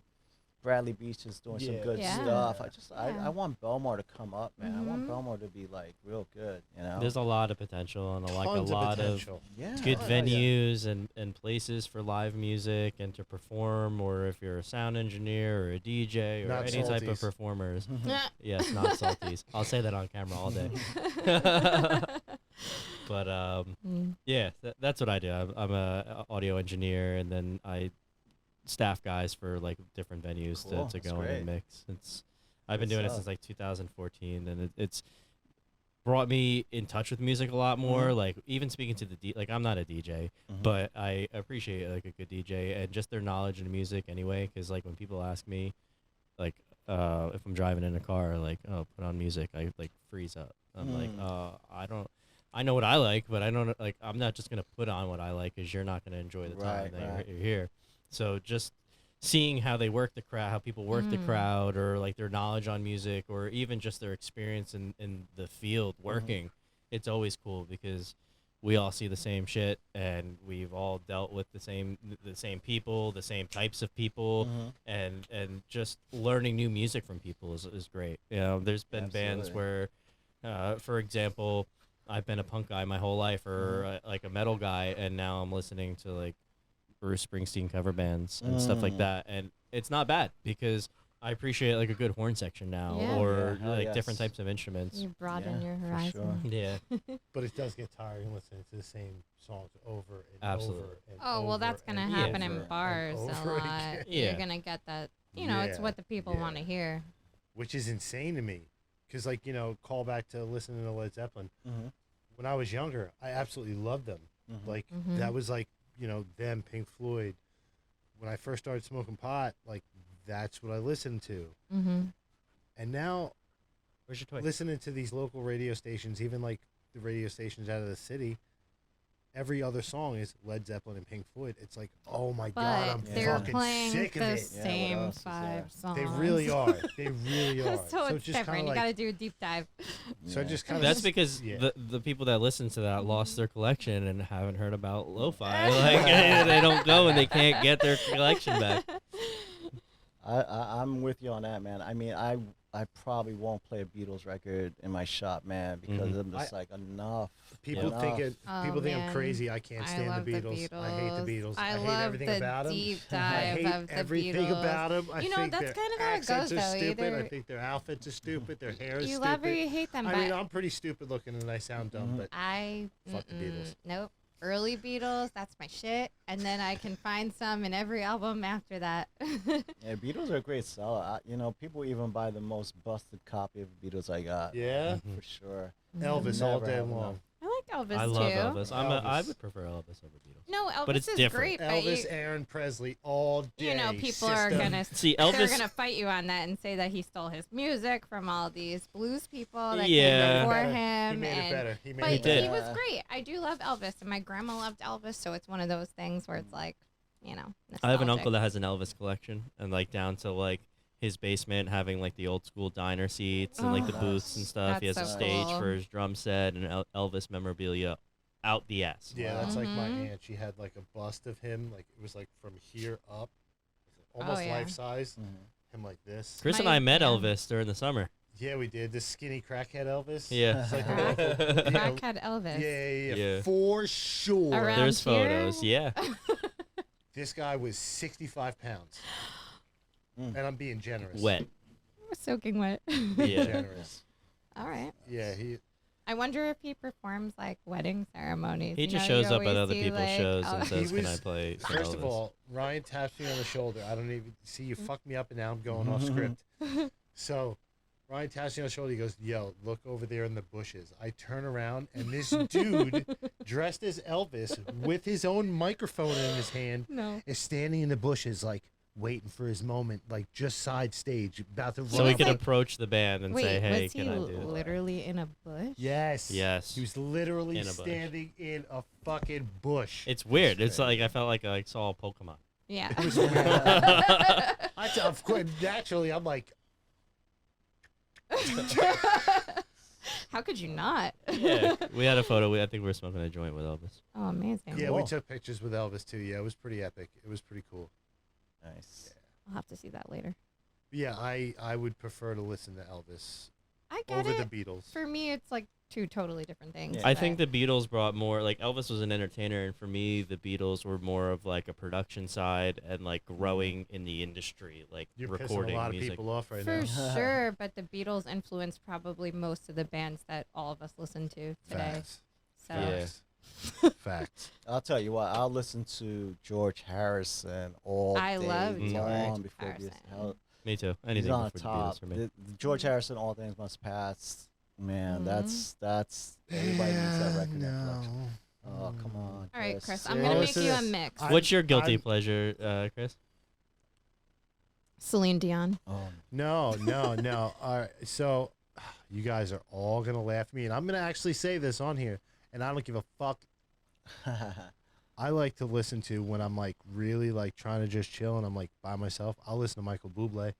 Bradley Beach is doing some Yeah. good Yeah. stuff. Yeah. I want Belmar to come up, man. I want Mhm. Belmar to be like real good. You know, There's a lot of potential and like Tons a lot of potential. yeah, good oh, yeah. venues and places for live music and to perform, or if you're a sound engineer or a DJ or Not any type of salties. performers. Yeah. Yes, not salties. I'll say that on camera all day. But yeah, that's what I do. I'm a audio engineer, and then I staff guys for like different venues Cool, to that's go in great. and mix. I've been Good doing it stuff. since like 2014, and it's brought me in touch with music a lot more. Mhm. Like even speaking to like I'm not a DJ, Mhm. but I appreciate like a good DJ and just their knowledge in music anyway. Because like when people ask me, like if I'm driving in a car, like oh put on music, I like freeze up. I'm like I know what I like, but I don't like. I'm not just gonna put on what I like because you're not gonna enjoy the time Right, that right. you're here. So just seeing how they work the crowd, how people work the crowd, or like their knowledge on music, or even just their experience in the field working, it's always cool because we all see the same shit and we've all dealt with the same people, the same types of people, and just learning new music from people is great. You know, there's been bands Absolutely. where, for example, I've been a punk guy my whole life, or like a metal guy, and now I'm listening to like Bruce Springsteen cover bands and stuff like that, and it's not bad because I appreciate like a good horn section now, or like different types of instruments. You broaden your horizon. Sure. Yeah. But it does get tiring listening to the same songs over and Absolutely. over and Oh, well, over that's going to and happen over in and bars a over lot. again. You're going to get that, you know, it's Yeah, what the people want to hear. Which is insane to me. Because, like, you know, call back to listening to Led Zeppelin. Mm-hmm. When I was younger, I absolutely loved them. Mm-hmm. Like, that was like, you know, them, Pink Floyd. When I first started smoking pot, like, that's what I listened to. Mm-hmm. And now, Where's your toy? listening to these local radio stations, even like the radio stations out of the city, every other song is Led Zeppelin and Pink Floyd. It's like, oh my God, I'm they're fucking playing sick of the it. same 5 songs. They really are. They really are. So it's just different. kinda You got to like, do a deep dive. so I just kind of. That's because the people that listen to that lost their collection and haven't heard about lo-fi. Like they don't go and they can't get their collection back. I'm with you on that, man. I mean, I probably won't play a Beatles record in my shop, man, because I'm just like enough. People enough. think I'm crazy. I can't stand love the Beatles. I hate the Beatles. I hate love everything the about them. deep I dive hate of the everything Beatles. about them. I You know, think that's their kind of how it accents goes, are though. stupid. Either I think their outfits are stupid. Their hair is you stupid. love or you hate them. I but mean, I'm pretty stupid looking and I sound dumb, but fuck the Beatles. Nope. Early Beatles, that's my shit. And then I can find some in every album after that. Yeah, Beatles are a great seller. You know, people even buy the most busted copy of Beatles I got. Yeah? For sure. Elvis all Never day have long. I like Elvis I too. love Elvis. I Elvis. would prefer Elvis over Beatles. No, Elvis But it's is different. great, but Elvis, Aaron Presley, all day. you know, people are System. gonna See, they're Elvis- gonna fight you on that and say that he stole his music from all these blues people that Yeah. came before He him. made it and better. He made but it He did. he better. was great. I do love Elvis, and my grandma loved Elvis, so it's one of those things where it's like, you know, I have an nostalgic. uncle that has an Elvis collection, and like down to like his basement having like the old school diner seats and like the Oh, booths and stuff. He has that's a so stage cool. for his drum set and Elvis memorabilia out the ass. Yeah, that's like my Mhm. aunt. She had like a bust of him. Like it was like from here up, almost yeah. life size. Mm-hmm. Him like this. Chris and My- I met yeah. Elvis during the summer. Yeah, we did. This skinny crackhead Elvis. Yeah. It's like the Crack- local, you know, Crackhead Elvis. Yeah. for sure. Around There's here? photos. Yeah. This guy was 65 pounds, and I'm being generous. Wet. We're soaking wet. Yeah. Generous. All right. Yeah, he. I wonder if he performs like wedding ceremonies. He You just know, you shows up at always other see, people's like, shows oh, and says, He "Can I was- play?" some First of Elvis?" all, Ryan taps me on the shoulder. I don't even see you. Fuck me up, and now I'm going off script. So, Ryan taps me on the shoulder. He goes, "Yo, look over there in the bushes." I turn around, and this dude, dressed as Elvis, with his own microphone in his hand, No. is standing in the bushes, like waiting for his moment, like just side stage, about to run. so we was could like- approach the band and Wait, say, "Hey, was he can I do it?" literally in a bush? Yes. Yes. He was literally In a bush. standing in a fucking bush. It's weird. It's like I felt like I saw a Pokemon. Yeah. It was weird. Of course, naturally, I'm like, How could you not? Yeah. We had a photo. I think we were smoking a joint with Elvis. Oh, amazing. yeah, we Cool. took pictures with Elvis too. Yeah, it was pretty epic. It was pretty cool. Nice. I'll have to see that later. Yeah, I would prefer to listen to Elvis I get over it. the Beatles. For me, it's like two totally different things. Yeah. I but- think the Beatles brought more, like Elvis was an entertainer, and for me, the Beatles were more of like a production side and like growing in the industry, like You're recording pissing a lot music. of people off right For now. sure, but the Beatles influenced probably most of the bands that all of us listen to today. Facts. So Yeah. Facts. Facts. I'll tell you what. I'll listen to George Harrison all I day love long George before this. Harrison. Me too. He's Anything on before the top. Beatles for me. The George Harrison, All Things Must Pass. Man, Mhm. that's everybody needs that record in their collection. Oh, come on. All right, Chris, I'm Seriously? gonna make Listen you to a this. mix. What's your guilty I'm- pleasure, Chris? Celine Dion. No. All right. So, you guys are all gonna laugh at me, and I'm gonna actually say this on here, and I don't give a fuck. I like to listen to when I'm like really like trying to just chill and I'm like by myself. I'll listen to Michael Buble.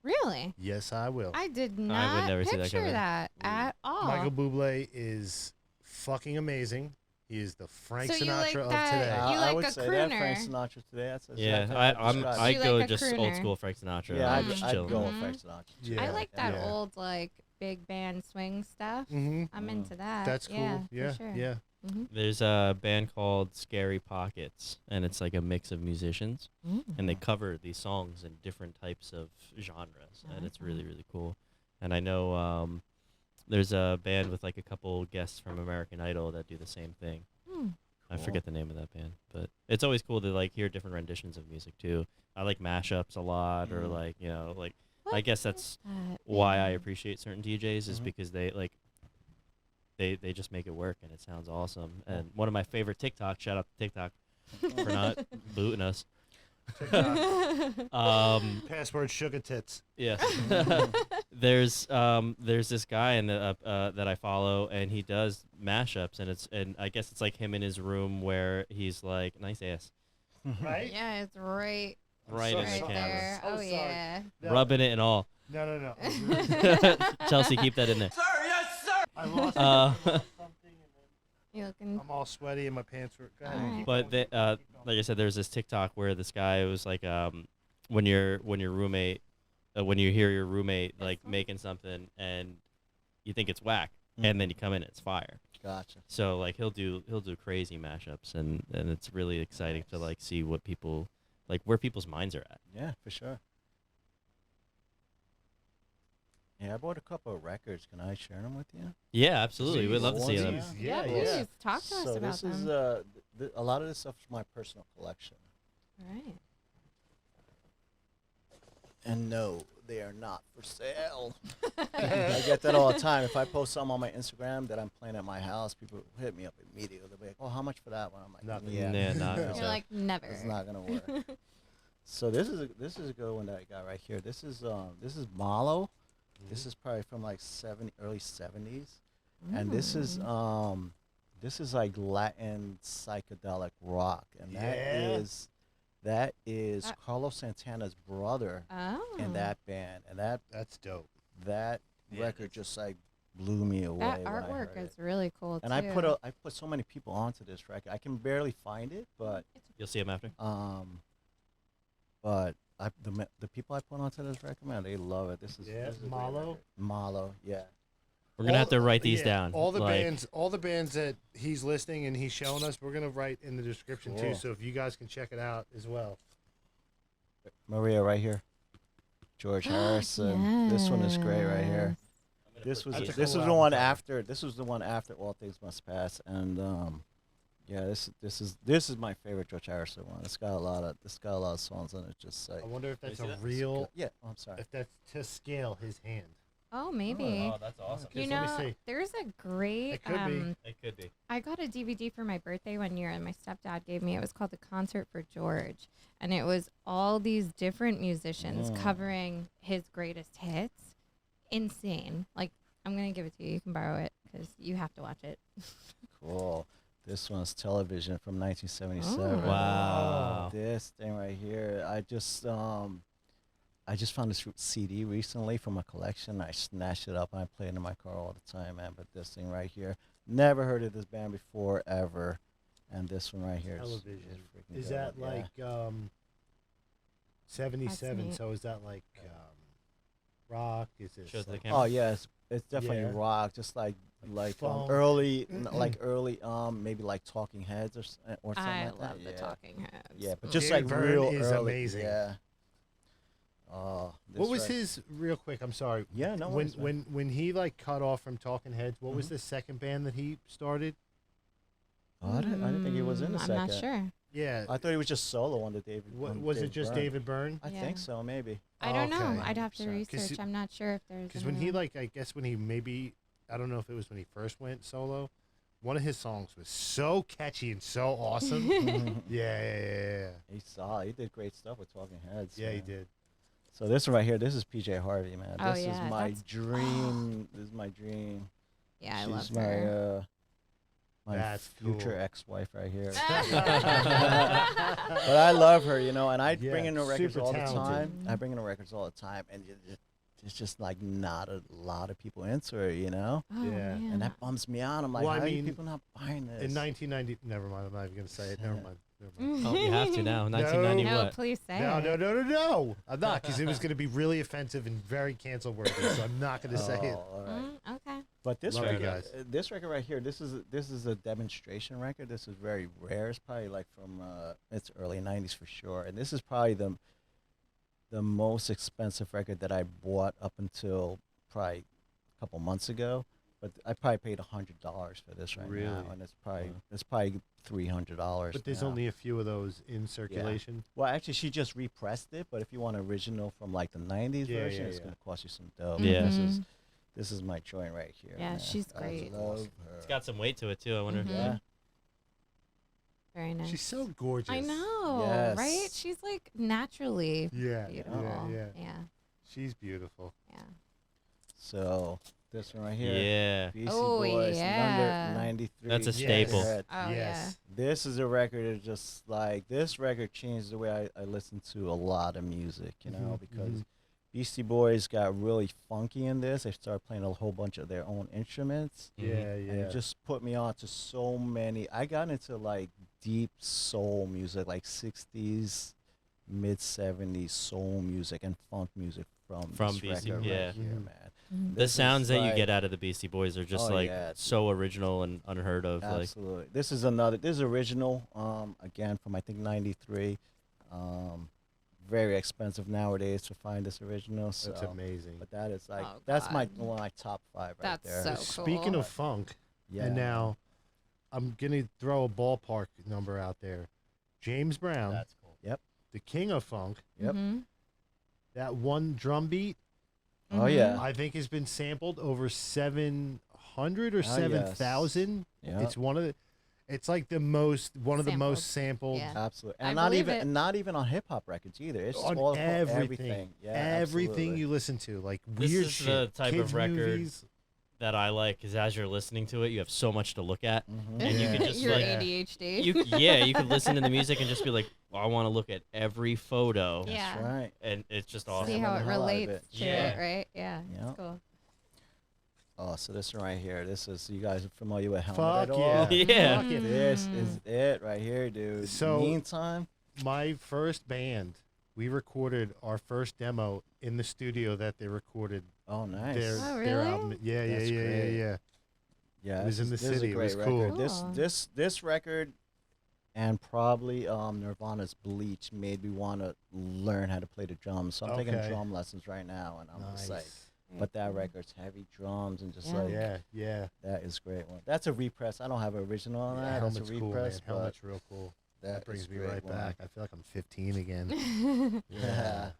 Really? Yes, I will. I did not never see that picture coming. that at all. Michael Buble is fucking amazing. He is the Frank So you Sinatra like of that- today. You I like would a say that Frank crooner. Sinatra today. That's Yeah, exactly I how I'd describe I You it. go like a just old crooner. school Frank Sinatra. Yeah, I'm Mm. just I'd chilling. go with Mhm. Frank Sinatra. Yeah. I like that yeah. old like big band swing stuff. Mm-hmm. I'm into that. That's cool. Yeah, Yeah, for sure. yeah. There's a band called Scary Pockets, and it's like a mix of musicians, and they cover these songs in different types of genres, and it's really, really cool. And I know there's a band with like a couple guests from American Idol that do the same thing. I forget the name of that band, but it's always cool to like hear different renditions of music too. I like mashups a lot, or like, you know, like I guess that's why I appreciate certain DJs is because they like they just make it work and it sounds awesome. And one of my favorite TikTok, shout out to TikTok for not booting us. Password sugar tits. Yes. There's this guy in the that I follow, and he does mashups, and I guess it's like him in his room where he's like, nice ass, Right? Yeah, it's right in right the camera, there. So Oh sorry. yeah. No. rubbing it and all. No. Chelsea, keep that in there. I lost something You looking? I'm all sweaty and my pants were. Go ahead. Alright. Keep But going. like I said, there's this TikTok where this guy was like, when your roommate, when you hear your roommate like making something and you think it's whack, and then you come in, it's fire. Gotcha. So like he'll do crazy mashups, and it's really exciting to like see what people like where people's minds are at. Yeah, for sure. Yeah, I bought a couple of records. Can I share them with you? Yeah, absolutely. We'd love to see them. Please, Yeah, yeah. please talk to us So about this them. is a lot of this stuff is my personal collection. Right. And no, they are not for sale. I get that all the time. If I post something on my Instagram that I'm playing at my house, people hit me up immediately. They'll be like, "Oh, how much for that one?" I'm like, Nothing. "Yeah, Not You're so. like never. it's not gonna work." So this is a good one that I got right here. This is Malo. This is probably from like early 70s, and this is like Latin psychedelic rock, and Yeah. that is Carlos Santana's brother Oh. in that band, and That's dope. that Yeah, record just like blew me away. That when I artwork heard is it. really cool And too. I put so many people onto this record. I can barely find it, but You'll see them after. the people I put onto this record, man, they love it. This is Yeah, this is a great Malo? record. Malo, yeah. We're gonna have to write these yeah, down. All the like, bands that he's listing and he's showing us, we're gonna write in the description too. Cool. So if you guys can check it out as well. Maria right here. George Harrison. This one is great right here. This was That's a this cool was the one album cover. after All Things Must Pass, and yeah, this is my favorite George Harrison one. It's got a lot of songs on it. Just like I wonder if that's see a that? real, yeah. Oh, I'm sorry. if that's to scale his hand. Oh, maybe. that's awesome. You Let me know, see. there's a great. It could be. It could be. I got a DVD for my birthday one year, and my stepdad gave me. It was called The Concert for George, and it was all these different musicians covering his greatest hits. Insane. Like, I'm gonna give it to you. You can borrow it because you have to watch it. Cool. This one's Television from 1977. Oh. Wow. This thing right here. I just found this CD recently from a collection. I snatched it up and I play it in my car all the time, man. But this thing right here, never heard of this band before ever, and this one right here Television. freaking Is good, that yeah. like 77? neat. So is that like rock? Is it? Shows the like- camera. Oh yeah, it's definitely Yeah. rock, just like Funk. early maybe like Talking Heads or something I like love that. the yeah. Talking Heads. Yeah, but Mm. just David like Byrne real is early. amazing. Yeah. Oh, What this was right- his real quick? I'm sorry. Yeah, no When worries, man. when he like cut off from Talking Heads, what was the second band that he started? Oh, I didn't think he was in the I'm second. not sure. Yeah. I thought he was just solo on the David. Was it just Byrne. David Byrne? I Yeah. think so, maybe. I don't know. Okay. I'd have to Sorry. 'Cause research. he- I'm not sure if there's. Because when he another- I guess when he maybe I don't know if it was when he first went solo. One of his songs was so catchy and so awesome. yeah. He saw. He did great stuff with Talking Heads. Yeah, he man. did. So this one right here, this is PJ Harvey, man. Oh, This yeah, is my that's- dream. This is my dream. Yeah, I She's love my her. my That's future cool. ex-wife right here. But I love her, and I Yeah, bring in her records super all the talented. time. I bring in her records all the time, and it's just like not a lot of people into her, Oh, Yeah. man. and that bums me out. I'm like, Well, I how are mean, people not buying this? In 1990, never mind. I'm not even gonna say it. Never mind. Oh, you have to now. 1990 no, what? please say No, it. no. I'm not, because it was gonna be really offensive and very cancel worthy. So I'm not gonna say it. all right. Okay. But this Love you record, guys. this record right here, this is a demonstration record. This is very rare. It's probably like from it's early '90s for sure. And this is probably the most expensive record that I bought up until probably a couple months ago. But I probably paid $100 for this right now, and it's probably $300. But there's only a few of those in circulation. Yeah. Well, actually, she just repressed it. But if you want an original from like the '90s version, it's gonna cost you some dough. Yeah. This is my joint right here. Yeah, man. she's I great. love her. It's got some weight to it too. I wonder. Yeah. Very nice. She's so gorgeous. I know, Yes. right? She's like naturally Yeah, beautiful. yeah. She's beautiful. Yeah. So this one right here. Yeah. Beastie Oh, Boys, yeah. number 93. That's a staple. Red. Oh Yes. This is a record that just like this record changed the way I listen to a lot of music, you know, because Beastie Boys got really funky in this. They started playing a whole bunch of their own instruments. Yeah, And it just put me on to so many. I got into like deep soul music, like 60s, mid 70s soul music and funk music from this Beastie, record yeah. right here, man. The This is sounds that you like- get out of the Beastie Boys are just Oh, like yeah. so original and unheard of. Absolutely. This is original, again from I think '93. Very expensive nowadays to find this original. So, That's amazing. But that is like Oh, that's my God. one of my top 5 right That's there. so Speaking cool. of funk, Yeah. and now I'm gonna throw a ballpark number out there. James Brown, That's cool. Yep. the king of funk, Yep. that one drum beat, Oh yeah. I think has been sampled over 700 or yes. 7,000. Yeah. It's one of the most sampled Yeah. Absolutely. I And not believe even it. not even on hip hop records either. It's just on all everything. Yeah. Everything absolutely. you listen to, like This weird is shit. the type of kids' record movies. that I like because as you're listening to it, you have so much to look at, Mhm. and you can just Your like ADHD. you could listen to the music and just be like, oh, I want to look at every photo. Yeah. That's right. And it's just See awesome. how it the hell out of relates it. to Yeah. it, right? Yeah. Yeah. That's cool. Oh, so this one right here. This is you guys are familiar with Helmet Fuck at all? yeah. Yeah. Fuck it. This is it right here, dude. So- Meantime. My first band, we recorded our first demo in the studio that they recorded Oh, nice. their Oh, their really? album. Yeah, That's great. yeah. Yeah, It was in the this is a city. It was great cool. record. Cool. This record, and probably Nirvana's Bleach made me want to learn how to play the drums. So I'm taking Okay. drum lessons right now, and I'm just like, Nice. but that record's heavy drums and just Yeah. like Yeah. that is great one. That's a repress. I don't have an original on that. That's a Helmet's cool, man. repress, but Helmet's real cool. That is brings a me great right one. back. I feel like I'm 15 again. Yeah.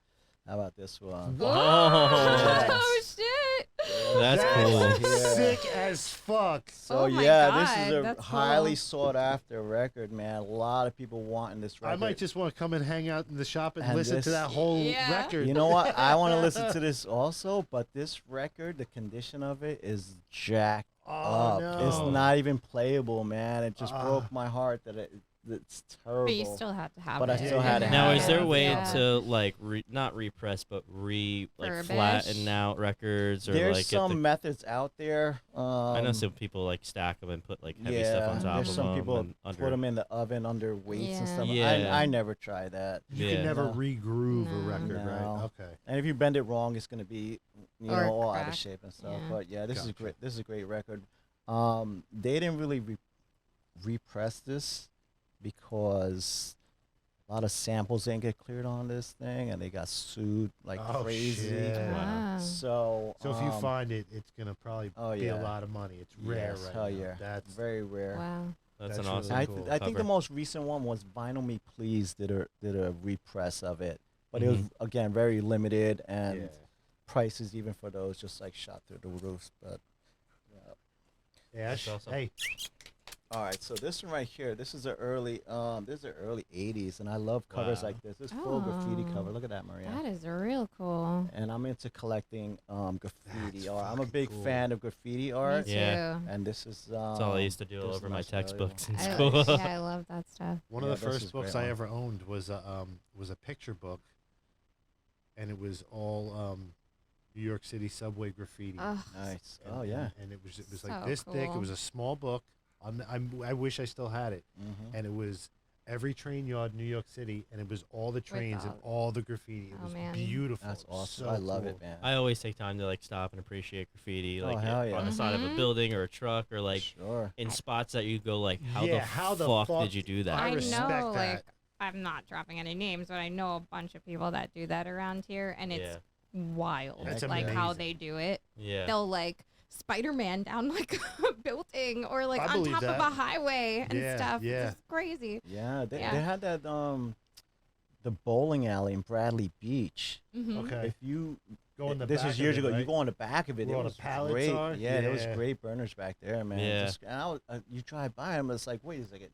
How about this one? Oh shit! That's cool. Yeah. Sick as fuck. So Oh my yeah, this God, is a that's highly cool. sought after record, man. A lot of people wanting this record. I might just want to come and hang out in the shop and, And listen to this- that whole Yeah. record. You know what? I want to listen to this also, but this record, the condition of it is jacked up. no. It's not even playable, man. It just Ah. broke my heart that it's terrible. But you still had to have But it. I still had to Now, have is there a it. way Yeah. to like not repress, but like Furbish? flatten out records or There's like some get the, methods out there. I know some people like stack them and put like heavy yeah, stuff on top there's of some them. people and under. put them in the oven under weights and Yeah. stuff. Yeah. I never tried that. You Yeah. can never No. re-groove a No. record, right? No. Okay. And if you bend it wrong, it's gonna be, Or all out of crack. shape and stuff. Yeah. But yeah, this is Gotcha. great. This is a great record. They didn't really repress this because a lot of samples didn't get cleared on this thing, and they got sued like Oh, crazy. shit. Wow. So, So if you find it, it's gonna probably oh, be a yeah. lot of money. It's rare yes, right hell now. yeah, That's very rare. Wow. That's That's an really awesome. I, cool. I think the cover. most recent one was Vinyl Me Please did a repress of it, but it was Mhm. again very limited, and yeah. prices even for those just like shot through the roof. But Ash, That's awesome. hey, all right, so this one right here, this is the early 80s, and I love covers Wow. like this. This full graffiti Oh. cover. Look at that, Maria. That is real cool. And I'm into collecting graffiti That's art. I'm a fucking big cool. fan of graffiti Me art. too. Yeah. And this is That's all I used to do all this is over my nice, valuable. textbooks in I, school. yeah, I love that stuff. one Yeah, of the this first is books great I one. ever owned was a picture book, and it was all New York City subway graffiti. Oh, Nice. And- Oh yeah. and it was like So this thick. It cool. was a small book. I wish I still had it, Mm-hmm. and it was every train yard in New York City, and it was all the trains and all the graffiti. It was man. beautiful. That's awesome. So I love cool. it, man. I always take time to like stop and appreciate graffiti, like hell yeah. on the side of a building or a truck, or like Sure. in spots that you go like, how the fuck did you do that? I I respect know, that. like, I'm not dropping any names, but I know a bunch of people that do that around here, and it's wild. That's like how amazing. they do it. Yeah. They'll like Spider-Man down like a building or like I on believe top of that. a highway and Yeah, stuff. yeah. It's just crazy. Yeah, they Yeah. had that the bowling alley in Bradley Beach. Mm-hmm. Okay. If you Go in the this back was of years it, ago. right? You go on the back of it. Where It all the was pallets great. are? Yeah, there was Yeah. great burners back there, man. Yeah. And I was, you drive by them, it's like, wait a second.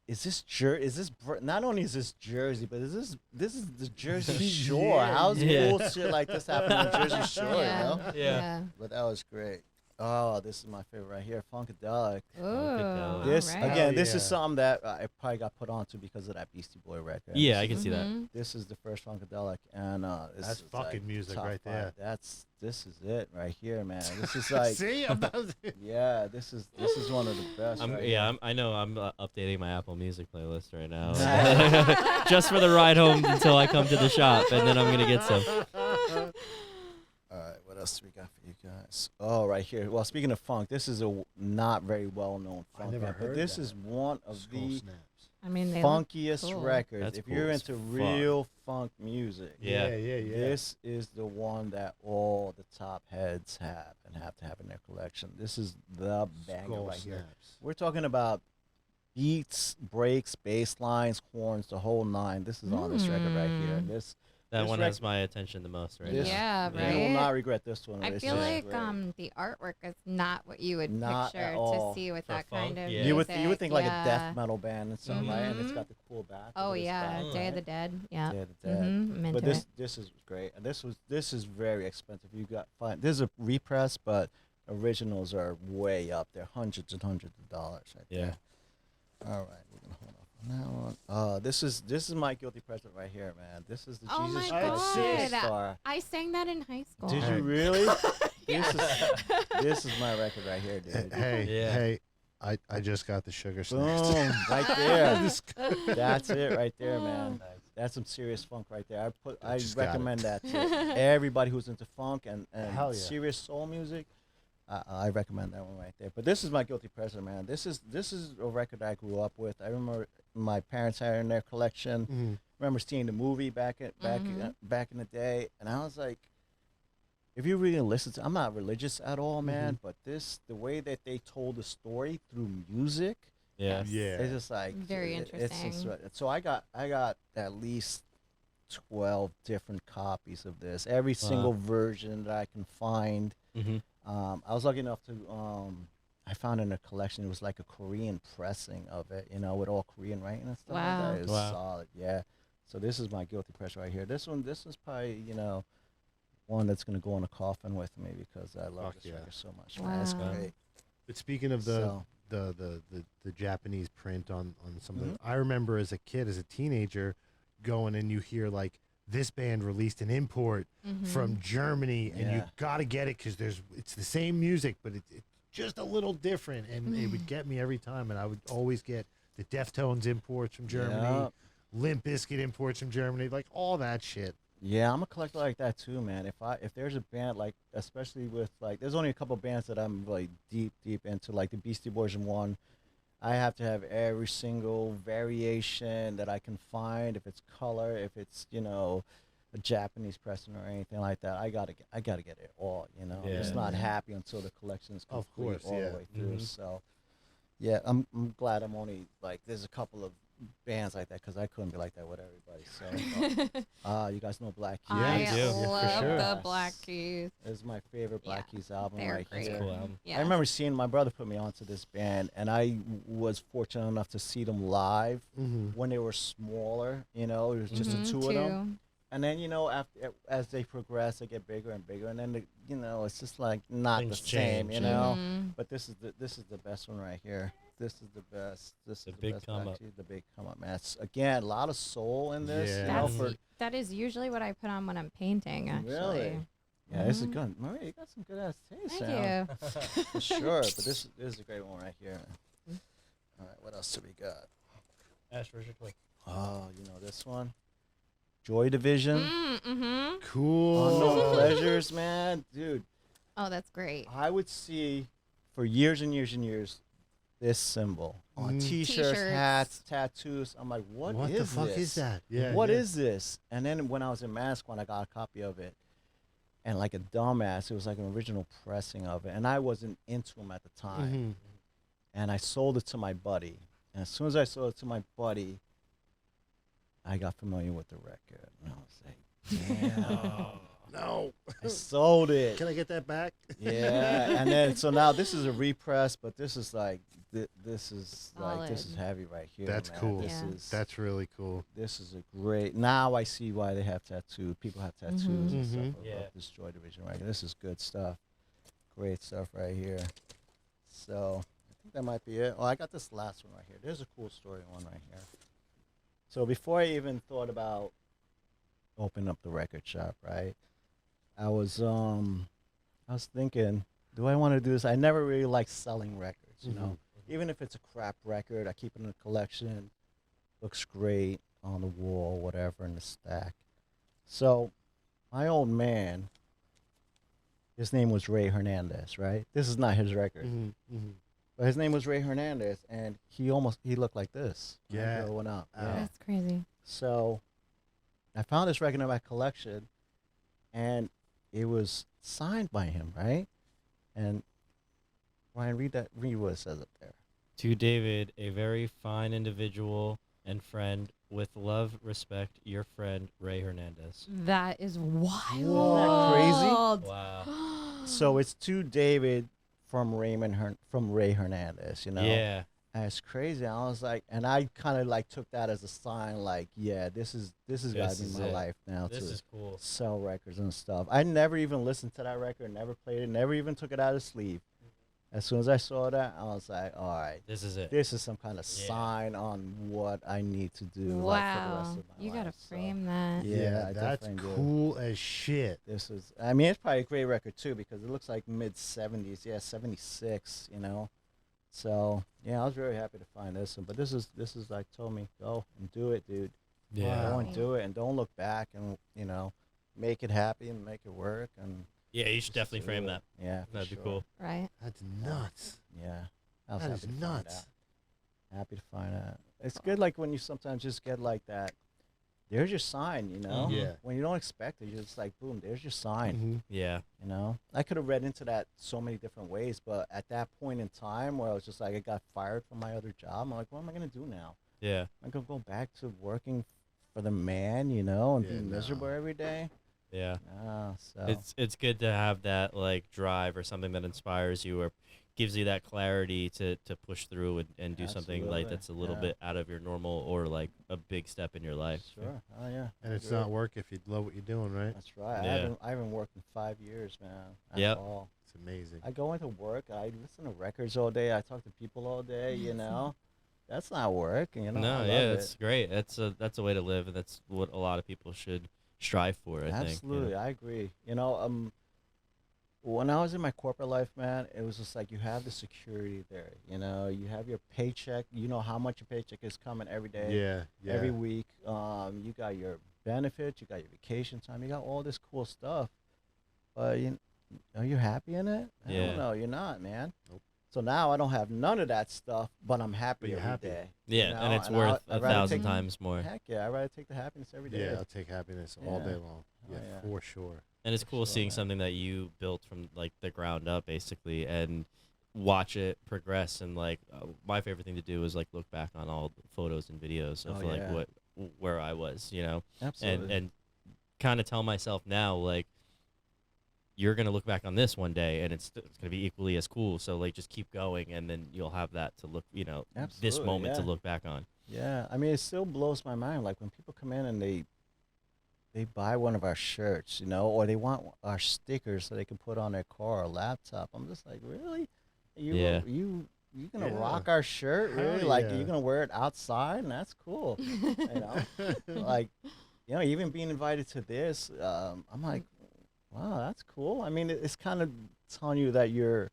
Is this not only is this Jersey, but this is the Jersey Shore. Yeah, How's yeah. bullshit like this happen on Jersey Shore? Yeah. You know? Yeah. But that was great. Oh, this is my favorite right here, Funkadelic. Ooh, This all right. again, this yeah. is something that I probably got put onto because of that Beastie Boy record. Yeah, I This can see that. Mhm. This is the first Funkadelic, and this That's is fucking like music top right there. five. This is it right here, man. This is like, See, yeah, this is one of the best. right here. I know. I'm updating my Apple Music playlist right now, just for the ride home until I come to the shop, and then I'm gonna get some. All right, what else do we got for you guys? Oh, right here. Well, speaking of funk, this is a not very well-known funk never band, but heard this that. is one of Skull the snaps. I mean, they look funkiest cool. records. That's If cool you're as into fuck. real funk music, Yeah. this is the one that all the top heads have and have to have in their collection. This is the banger Skull right here. snaps. We're talking about beats, breaks, bass lines, horns, the whole nine. This is on this record right here. And That This one rec- has my attention the most right this, now. Yeah, you right. will not regret this one. I This feel is like great. the artwork is not what you would Not picture at all. to see with For that funk, kind of yeah. music. You would think like a yeah. death metal band and something, right? And it's Mhm. got the cool back. Oh with this yeah, back, Day of the right? Dead. Yeah. Day of the Dead. I'm into But it. this is great, and this is very expensive. You got fine. This is a repress, but originals are way up there, hundreds and hundreds of dollars right Yeah. there. All right, we're gonna hold off on that one. This is my guilty pleasure right here, man. This is the Oh Jesus my Christ God. Superstar. I sang that in high school. Did you really? This is my record right here, dude. Yeah. Hey, I just got the sugar snaps. Boom, right there. That's it right there, man. That's some serious funk right there. I just got it. recommend that to everybody who's into funk and Hell yeah. serious soul music. I recommend that one right there. But this is my guilty pleasure, man. This is a record I grew up with. I remember my parents had it in their collection. Mhm. Remember seeing the movie back in the day, and I was like, if you really listen to, I'm not religious at all, man, but the way that they told the story through music, Yeah. Yeah. it's just like Very it's just interesting. so I got at least 12 different copies of this, every single version that I can find. Mm-hmm. I was lucky enough to I found in a collection. It was like a Korean pressing of it, with all Korean writing and stuff Wow. like that. It was Wow. solid, yeah. So this is my guilty pleasure right here. This is probably one that's gonna go in a coffin with me because I love Fuck this yeah. record so much. Man. It's Wow. great. But speaking of So- the Japanese print on some of Mm-hmm. the, I remember as a kid, as a teenager, going and you hear like this band released an import from Germany, and you Yeah. got to get it because it's the same music, but it's just a little different, and it would get me every time. And I would always get the Deftones imports from Germany, Yeah. Limp Bizkit imports from Germany, like all that shit. Yeah, I'm a collector like that too, man. If there's a band like, especially with like, there's only a couple bands that I'm like deep into, like the Beastie Boys and one. I have to have every single variation that I can find. If it's color, if it's a Japanese pressing or anything like that, I gotta get it all. I'm just Yeah. not happy until the collection is Of complete course, all yeah. the way through. Mhm. So, yeah, I'm glad I'm only like, there's a couple of bands like that because I couldn't be like that with everybody. So, you guys know Black Keys. I we do. Yeah, for love sure. the Black Keys. This is my favorite Black Yeah, Keys album they're right great. here. Cool album. Yeah. I remember seeing my brother put me onto this band, and I was fortunate enough to see them live when they were smaller. It was just the two of them. And then after as they progress, they get bigger and bigger, and then it's just like not Things the same, change, But this is the best one right here. This is the best. This The is the big best come Black up. Keys, the big come up, man. It's, again, a lot of soul in this. Yeah. That is usually what I put on when I'm painting, actually. Really? Yeah, this is good. Maria, you got some good ass taste. Thank Sam. you. For sure, but this is a great one right here. All right, what else do we got? Ash, where's your toy? Oh, you know this one? Joy Division. Mm-hmm. Cool. Unknown Pleasures, man. Dude, Oh, that's great. I would see for years and years and years this symbol on T-shirts, T-shirts. hats, tattoos. I'm like, what the is fuck this? is that? Yeah. What yeah. is this? And then when I was in Mask, when I got a copy of it, and like a dumbass, it was like an original pressing of it, and I wasn't into them at the time. Mm-hmm. And I sold it to my buddy. And as soon as I sold it to my buddy, I got familiar with the record, and I was like, damn. No. I sold it. Can I get that back? Yeah, and then so now this is a repress, but this is like this is Solid. heavy right here. That's man. cool. This That's really cool. is a great. Now I see why they have tattoos. People have tattoos and Mhm. stuff Mhm. of Yeah. this Joy Division right here. This is good stuff. Great stuff right here. So I think that might be it. Oh, I got this last one right here. There's a cool story one right here. So before I even thought about opening up the record shop, right? I was thinking, do I want to do this? I never really liked selling records, you know. Even if it's a crap record, I keep it in a collection. Looks great on the wall, whatever, in the stack. So my old man, his name was Ray Hernandez, right? This is not his record. But his name was Ray Hernandez, and he looked like this. when I Yeah. growing up. Yeah. That's crazy. So I found this record in my collection, and it was signed by him, right? And Ryan, read what it says up there. To David, a very fine individual and friend. With love, respect, your friend, Ray Hernandez. That is wild. Isn't that Wow. So it's to David from Ray Hernandez, you know? Yeah. And it's crazy. I was like, and I kind of like took that as a sign, like, yeah, this has got to be is my it. life now This to is cool. sell records and stuff. I never even listened to that record, never played it, never even took it out of sleeve. As soon as I saw that, I was like, all right, This is it. this is some kind of Yeah. sign on what I need to do like, for the Wow. rest of my You gotta life. So, frame that. Yeah, I that's definitely do. cool as shit. This is, I mean, it's probably a great record too because it looks like mid 70s, yeah, 76, you know. So yeah, I was very happy to find this one. But this is like told me go and do it, dude. Yeah. Go and do it and don't look back and you know, make it happy and make it work and. Yeah, you should definitely just frame do it. that. Yeah, for That'd be sure. cool. Right. That's nuts. Yeah, I was That happy is to find nuts. that. Happy to find that. It's good, like when you sometimes just get like that. There's your sign, you know. Yeah. When you don't expect it, you're just like, boom, there's your sign. Mm-hmm. Yeah. You know, I could have read into that so many different ways, but at that point in time where I was just like, I got fired from my other job, I'm like, what am I gonna do now? Yeah. I'm gonna go back to working for the man, you know, and Yeah, be miserable no. every day. Yeah. So It's good to have that like drive or something that inspires you or gives you that clarity to push through and do something like Absolutely, that's a little yeah. bit out of your normal or like a big step in your life. sure, oh yeah, And I it's agree. not work if you love what you're doing, right? That's right. Yeah. I haven't worked in 5 years, man. At Yep. all. It's amazing. I go into work. I listen to records all day. I talk to people all day. You know, that's not work. You know. No, I yeah, love that's it. great. That's a way to live, and that's what a lot of people should strive for. I think. Absolutely, You know? I agree. You know, when I was in my corporate life, man, it was just like you have the security there. You know, you have your paycheck. You know how much your paycheck is coming every day, Yeah. every week. You got your benefits, you got your vacation time, you got all this cool stuff. But are you happy in it? I Yeah. don't know. You're not, man. Nope. So now I don't have none of that stuff, but I'm happy you're every happy. day. Yeah, you know? and it's And worth I'd a rather 1,000 take- times more. Heck yeah, I'd rather take the happiness every day. Yeah, I'll take happiness all Yeah. day long. Oh, Yeah, yeah. for sure. And it's For cool sure, seeing man. something that you built from like the ground up, basically, and watch it progress. And like my favorite thing to do is like look back on all the photos and videos of Oh, like yeah. where I was, you know, Absolutely. and kind of tell myself now like you're gonna look back on this one day and it's gonna be equally as cool. So like just keep going, and then you'll have that to look, you know, this Absolutely, moment to yeah. look back on. Yeah, I mean, it still blows my mind. Like when people come in and they buy one of our shirts, you know, or they want our stickers so they can put on their car or laptop. I'm just like, really? Yeah. You gonna Yeah. rock our shirt? Hell Really? Like yeah. you gonna wear it outside? And that's cool. You know, like even being invited to this, I'm like, wow, that's cool. I mean, it's kind of telling you that you're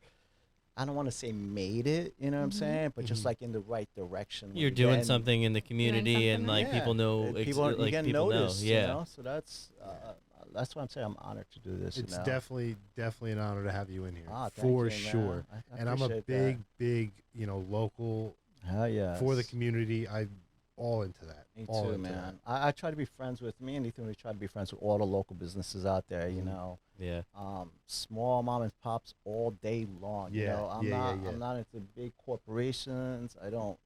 I don't want to say made it, you know what I'm saying, but just like in the right direction. You're doing something in the community, and like people know, you get noticed, yeah. You know? So that's why I'm saying I'm honored to do this. It's you know? definitely an honor to have you in here, for sure. And I'm a big, local. Hell yeah. For the community, I'm all into that. Me too, man. I try to be friends with me and Ethan. We try to be friends with all the local businesses out there. You know. Yeah. Small mom and pops all day long. Yeah. You know, I'm not into big corporations. I don't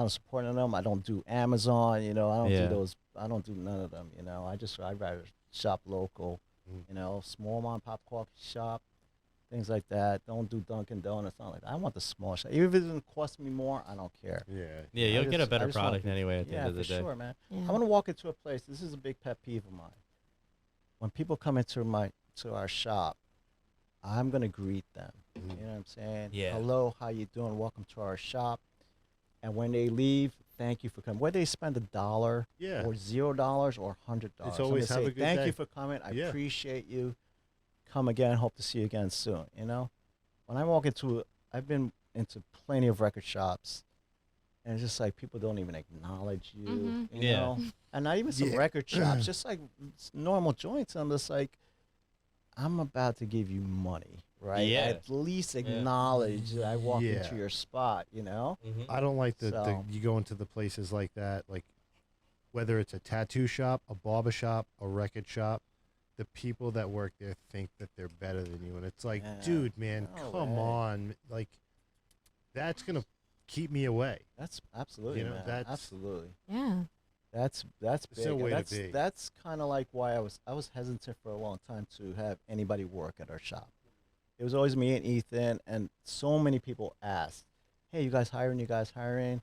support none of them. I don't do Amazon. You know, I don't do those. I don't do none of them. You know, I'd rather shop local. You know, small mom and pop coffee shop, things like that. Don't do Dunkin' Donuts. Not like that. I want the small shop. Even if it doesn't cost me more, I don't care. Yeah, you'll get a better product anyway at the end of the day. Yeah, for sure, man. I want to walk into a place. This is a big pet peeve of mine. When people come into our shop, I'm gonna greet them. You know what I'm saying? Yeah. Hello, how you doing? Welcome to our shop. And when they leave, thank you for coming. Whether they spend $1 or $0 or $100, it's always have a good thank day. you for coming. I appreciate you. Come again. Hope to see you again soon. You know, when I walk I've been into plenty of record shops, and it's just like people don't even acknowledge you. You know, and not even some record shops, just like normal joints. I'm just like, I'm about to give you money, right? Yeah. At least acknowledge that I walk into your spot, you know? I don't like you go into the places like that, like whether it's a tattoo shop, a barber shop, a record shop, the people that work there think that they're better than you. And it's like, dude, man, come on. Like, that's going to keep me away. That's absolutely, man. That's, absolutely. Yeah. That's big. So way to be. That's kind of like why I was hesitant for a long time to have anybody work at our shop. It was always me and Ethan, and so many people asked, "Hey, you guys hiring? You guys hiring?"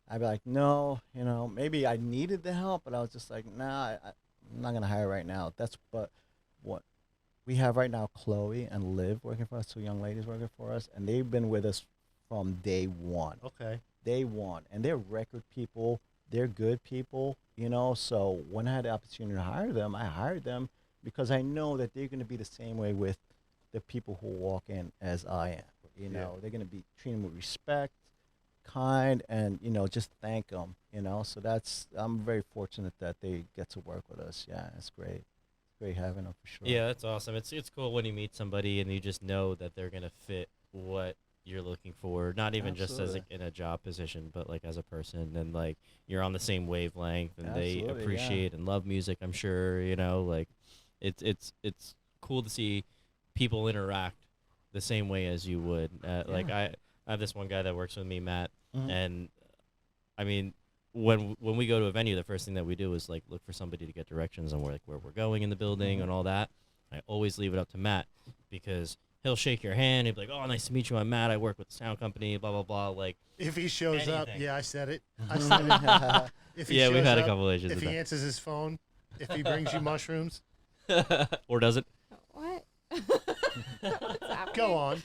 I'd be like, "No, you know, maybe I needed the help, but I was just like, nah, I'm not gonna hire right now." But what we have right now, Chloe and Liv working for us, 2 young ladies working for us, and they've been with us from day one. Okay. Day one, and they're record people. They're good people, you know, so when I had the opportunity to hire them, I hired them because I know that they're going to be the same way with the people who walk in as I am. You know, they're going to be treated with respect, kind, and, you know, just thank them, you know. So I'm very fortunate that they get to work with us. Yeah, it's great. It's great having them for sure. Yeah, that's awesome. It's cool when you meet somebody and you just know that they're going to fit what you're looking for, not even just as in a job position, but like as a person, and like you're on the same wavelength, and they appreciate and love music. I'm sure, you know, like it's cool to see people interact the same way as you would. Like I have this one guy that works with me, Matt, and I mean, when we go to a venue, the first thing that we do is like look for somebody to get directions on where we're going in the building and all that. I always leave it up to Matt because he'll shake your hand. He'll be like, "Oh, nice to meet you. I'm Matt. I work with the sound company." Blah blah blah. Like, if he shows up, I said it. I said it. If he we've had up, a couple issues. If he answers his phone, if he brings you mushrooms, or doesn't. What? Go on.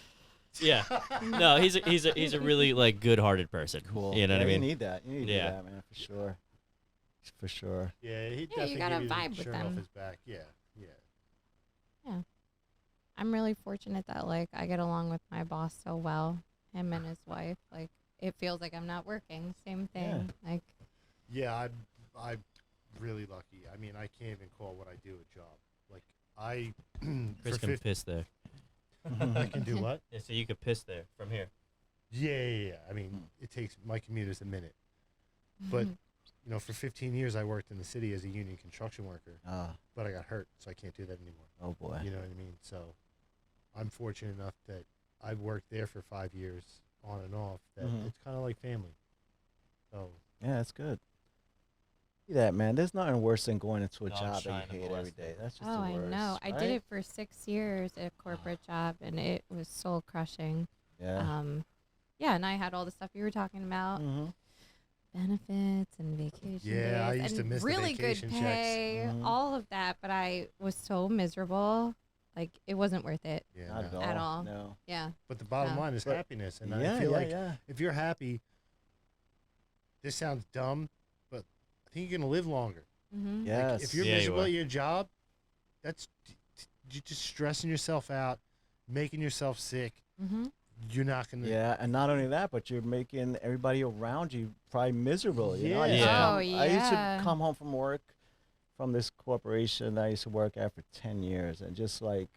Yeah. No, he's a really like good-hearted person. Cool. You know what I mean? You need that. You need that, man, for sure. For sure. Yeah, he definitely you gotta give you vibe the with shirt them. off his back. Yeah. I'm really fortunate that like I get along with my boss so well, him and his wife. Like it feels like I'm not working. Same thing. Like. Yeah, I'm really lucky. I mean, I can't even call what I do a job. Like Kris can piss there. I can do what? Yeah, so you could piss there from here. Yeah. I mean, it takes my commute is a minute, but you know, for 15 years I worked in the city as a union construction worker. But I got hurt, so I can't do that anymore. Oh boy. You know what I mean? So I'm fortunate enough that I've worked there for 5 years on and off. That it's kind of like family. So yeah, that's good. See that, man. There's nothing worse than going into a No, job that shining you hate the every last day. That's just Oh, the I worst. know. I right? did it for 6 years at a corporate job, and it was soul crushing. Yeah. Yeah, and I had all the stuff you were talking about, benefits and vacation days. I used to and miss the really vacation good pay, all of that. But I was so miserable, like it wasn't worth it. yeah, Not no. At all. No. Yeah. But the bottom No. line is But- happiness, and Yeah, I feel yeah, like yeah. if you're happy, this sounds dumb, but I think you're gonna live longer. Mm-hmm. Yes. Like, if you're Yeah, you miserable are. at your job, that's you're just stressing yourself out, making yourself sick. Mm-hmm. you're not gonna. Yeah, and not only that, but you're making everybody around you probably miserable. You know? Yeah. I used to come home from work from this corporation I used to work at for 10 years and just like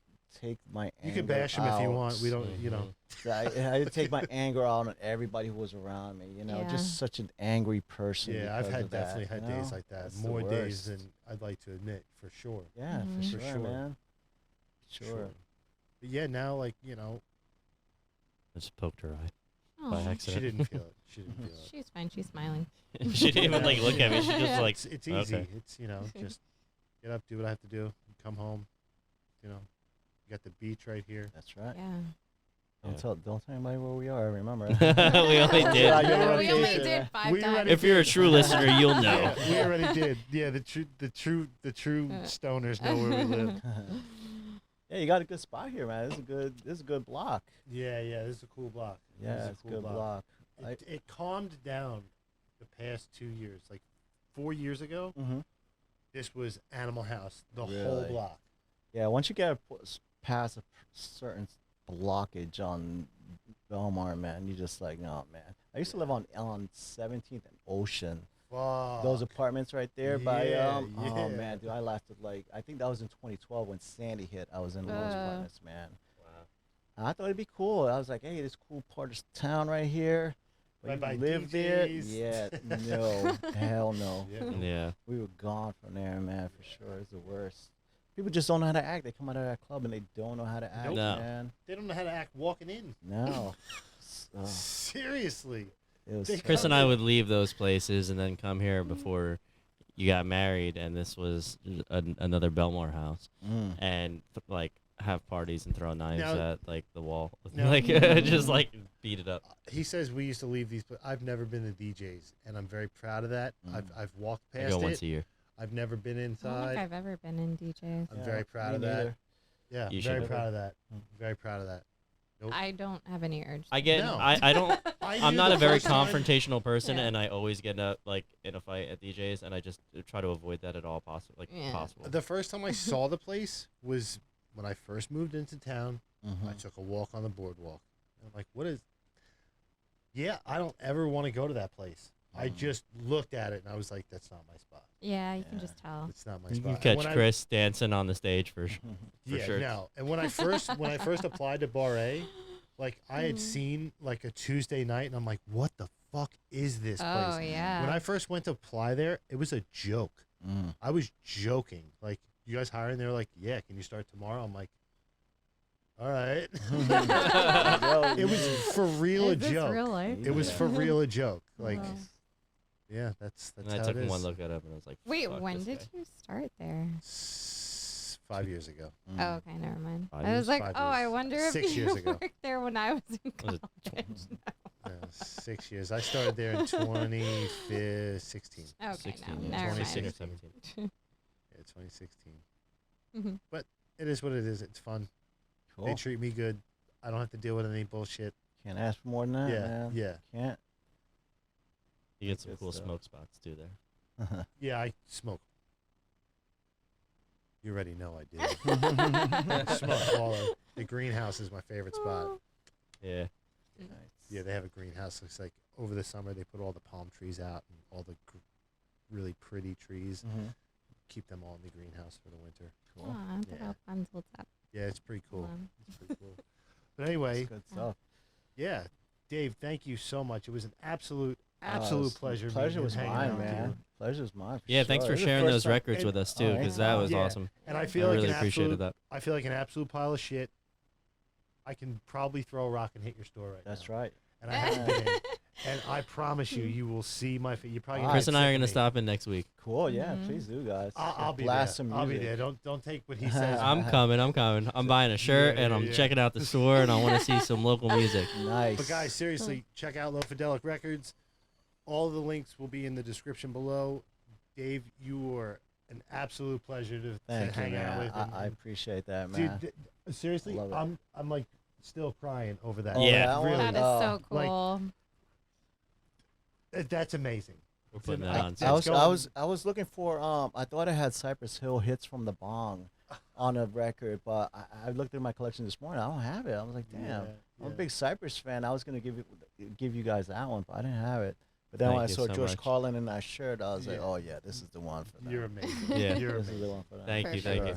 take my anger. You can bash him if you want. We don't, you know. I take my anger out on everybody who was around me. You know, just such an angry person. Yeah, I've had definitely had days like that. That's more days than I'd like to admit, for sure. Yeah, for sure, man. Sure. But yeah, now like you know. I just poked her eye by accident. She didn't feel it. She didn't feel it. She's fine. She's smiling. She didn't even like look at me. She just like. It's easy. Okay. It's you know just get up, do what I have to do, come home. You know, you got the beach right here. That's right. Yeah. Don't tell anybody where we are. Remember? We only did. We only did 5 times. If you're a true listener, you'll know. Yeah, we already did. Yeah, the true stoners know where we live. Yeah, you got a good spot here, man. This is a good block. Yeah, this is a cool block. Yeah, it's a good block. It calmed down the past 2 years. Like 4 years ago, this was Animal House, the whole block. Yeah, once you get past a certain blockage on Belmar, man, you just like, no, man. I used to live on 17th and Ocean. Fuck. Those apartments right there by Yeah. oh man, dude, I lasted like I think that was in 2012 when Sandy hit. I was in those apartments, man. Wow. I thought it'd be cool. I was like, hey, this cool part of town right here. Right by live DJs. there? Yeah, no, hell no. Yeah. We were gone from there, man, for sure. It's the worst. People just don't know how to act. They come out of that club and they don't know how to act, No. man. They don't know how to act walking in. No. Seriously. Chris and I would leave those places and then come here before you got married, and this was another Belmore house, and like have parties and throw knives at like the wall, like just like beat it up. He says we used to leave these, but I've never been to DJs, and I'm very proud of that. I've walked past it. I go once a year. I've never been I don't inside. think I've ever been in DJs. I'm very proud of me that. neither. Yeah, You very should. proud of that. Very proud of that. Nope. I don't have any urge. I get. No. I don't. I'm knew not the a very first time- confrontational person, Yeah. and I always get like in a fight at DJs, and I just try to avoid that at all possible. Possible. The first time I saw the place was when I first moved into town. I took a walk on the boardwalk. I'm like, what is? Yeah, I don't ever want to go to that place. I just looked at it and I was like, that's not my spot. Yeah, you can just tell. It's not my You spot. can And catch when Kris dancing on the stage for yeah, sure. no. And when I first applied to Bar A, like I had seen like a Tuesday night and I'm like, what the fuck is this place? Oh, yeah. When I first went to apply there, it was a joke. I was joking. Like, you guys hiring? They were like, yeah, can you start tomorrow? I'm like, all right. It was for real a Is this joke. real life? It was for real a joke. Like, yeah, that's And I how took it is. one look at him and I was like, Wait, fuck when this did guy. you start there? 5 years ago. Oh, okay, never mind. 5 I was years? like, 5 oh, I years. wonder if 6 you years ago. worked there when I was in Was college. it 6 years. I started there in 2016. Okay, 16, no, yeah, never 26 or mind. 17. Yeah, 2016. Mhm. But it is what it is. It's fun. Cool. They treat me good. I don't have to deal with any bullshit. Can't ask for more than that, Yeah, man. yeah. Can't. You get some Good cool stuff. smoke spots too there. Yeah, I smoke. You already know I do. I smoke all of the greenhouse is my favorite spot. Yeah. Yeah, they have a greenhouse. Looks like over the summer they put all the palm trees out and all the really pretty trees. Keep them all in the greenhouse for the winter. Cool. Aw, that Yeah. all bundles up. Yeah, it's pretty cool. Wow. It's pretty cool. But anyway, Good stuff. yeah, Dave, thank you so much. It was an absolute It's- pleasure. Pleasure meeting was and hanging mine, out with you. man. Pleasure was mine. Yeah, thanks sure. for This is the sharing first those time- records with us too, because that was Yeah. awesome. And I I feel like really an appreciated absolute, that. I feel like an absolute pile of shit. I can probably throw a rock and hit your store right That's now. right. And I haven't been in. And I promise you, you will see my feet. You're probably gonna Chris get and I sick are of gonna me. stop in next week. Cool. Yeah, please do, guys. I'll be blast there. some I'll be music. there. Don't take what he says. I'm coming. I'm buying a shirt and I'm checking out the store and I want to see some local music. Nice. But guys, seriously, check out Lofidelic Records. All the links will be in the description below. Dave, you were an absolute pleasure to Thank you, hang out man. with. I appreciate that, man. Dude, seriously, I love it. I'm like still crying over that. Oh, Yeah. that one? really. That is so like, cool. That's amazing. We're It's putting an- that on. it's I was, going- I was looking for. I thought I had Cypress Hill hits from the Bong on a record, but I looked at my collection this morning. I don't have it. I was like, damn. Yeah. I'm a big Cypress fan. I was gonna give you guys that one, but I didn't have it. But then when I saw George Carlin in that shirt, I was like, oh yeah, this is the one for that. You're amazing. Yeah. You're This amazing. is the one for that. Thank you. For Thank you.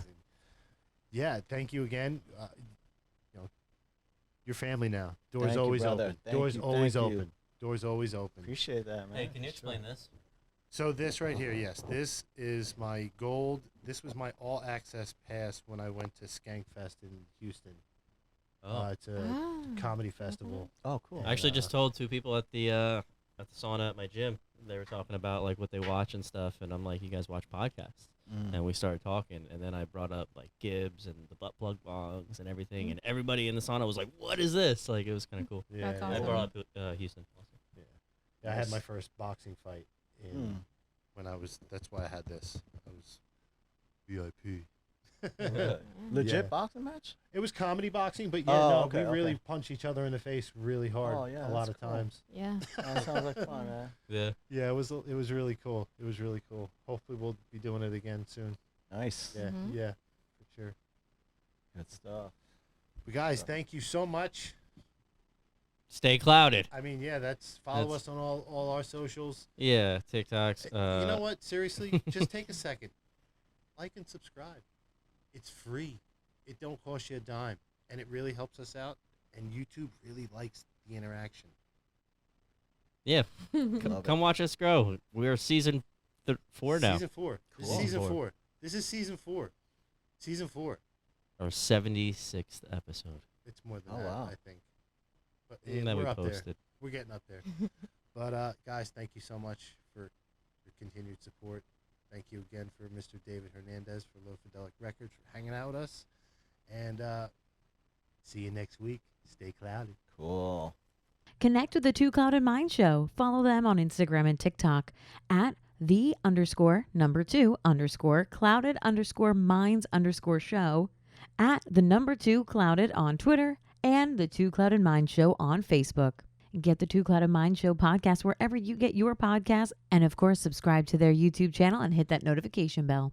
Yeah, thank you again. Your family now. Doors Thank you, always brother. open. Thank Doors you, always thank you. open. Doors always open. Appreciate that, man. Hey, can you Sure. explain this? So this right here, yes, this is my gold. This was my all access pass when I went to Skankfest in Houston. Oh. It's a comedy festival. Oh, cool. I actually just told two people at the sauna at my gym. They were talking about like what they watch and stuff, and I'm like, "You guys watch podcasts?" And we started talking, and then I brought up like Gibbs and the butt plug bongs and everything, and everybody in the sauna was like, "What is this?" Like it was kind of cool. Yeah, That's I awesome. brought up Houston. Also. Yeah, I had my first boxing fight in when I was. That's why I had this. I was VIP. Legit Yeah. boxing match? It was comedy boxing, but okay, we really okay. punch each other in the face really hard Oh, yeah, a lot that's of cool. times. Yeah. That sounds like fun, man. Yeah. Yeah, it was really cool. It was really cool. Hopefully we'll be doing it again soon. Nice. Yeah, yeah, for sure. Good stuff. But guys, thank you so much. Stay clouded. I mean, yeah, follow That's- us on all our socials. Yeah, TikToks. You know what? Seriously, just take a second. Like and subscribe. It's free. It don't cost you a dime, and it really helps us out. And YouTube really likes the interaction. Yeah. Love Come watch us grow. We're season 4 now. Season 4. This is Cool. season Four. 4. This is season 4. Season 4. Our 76th episode. It's more than Oh, that, wow. I think. But And then we're we up there. posted. We're getting up there. But guys, thank you so much for your continued support. Thank you again for Mr. David Hernandez for Lofidelic Records for hanging out with us. And see you next week. Stay cloudy. Cool. Connect with the Two Clouded Mind Show. Follow them on Instagram and TikTok at @the__clouded_minds_show, at @2clouded on Twitter, and the Two Clouded Mind Show on Facebook. Get the Two Clouded Mind Show podcast wherever you get your podcasts, and of course, subscribe to their YouTube channel and hit that notification bell.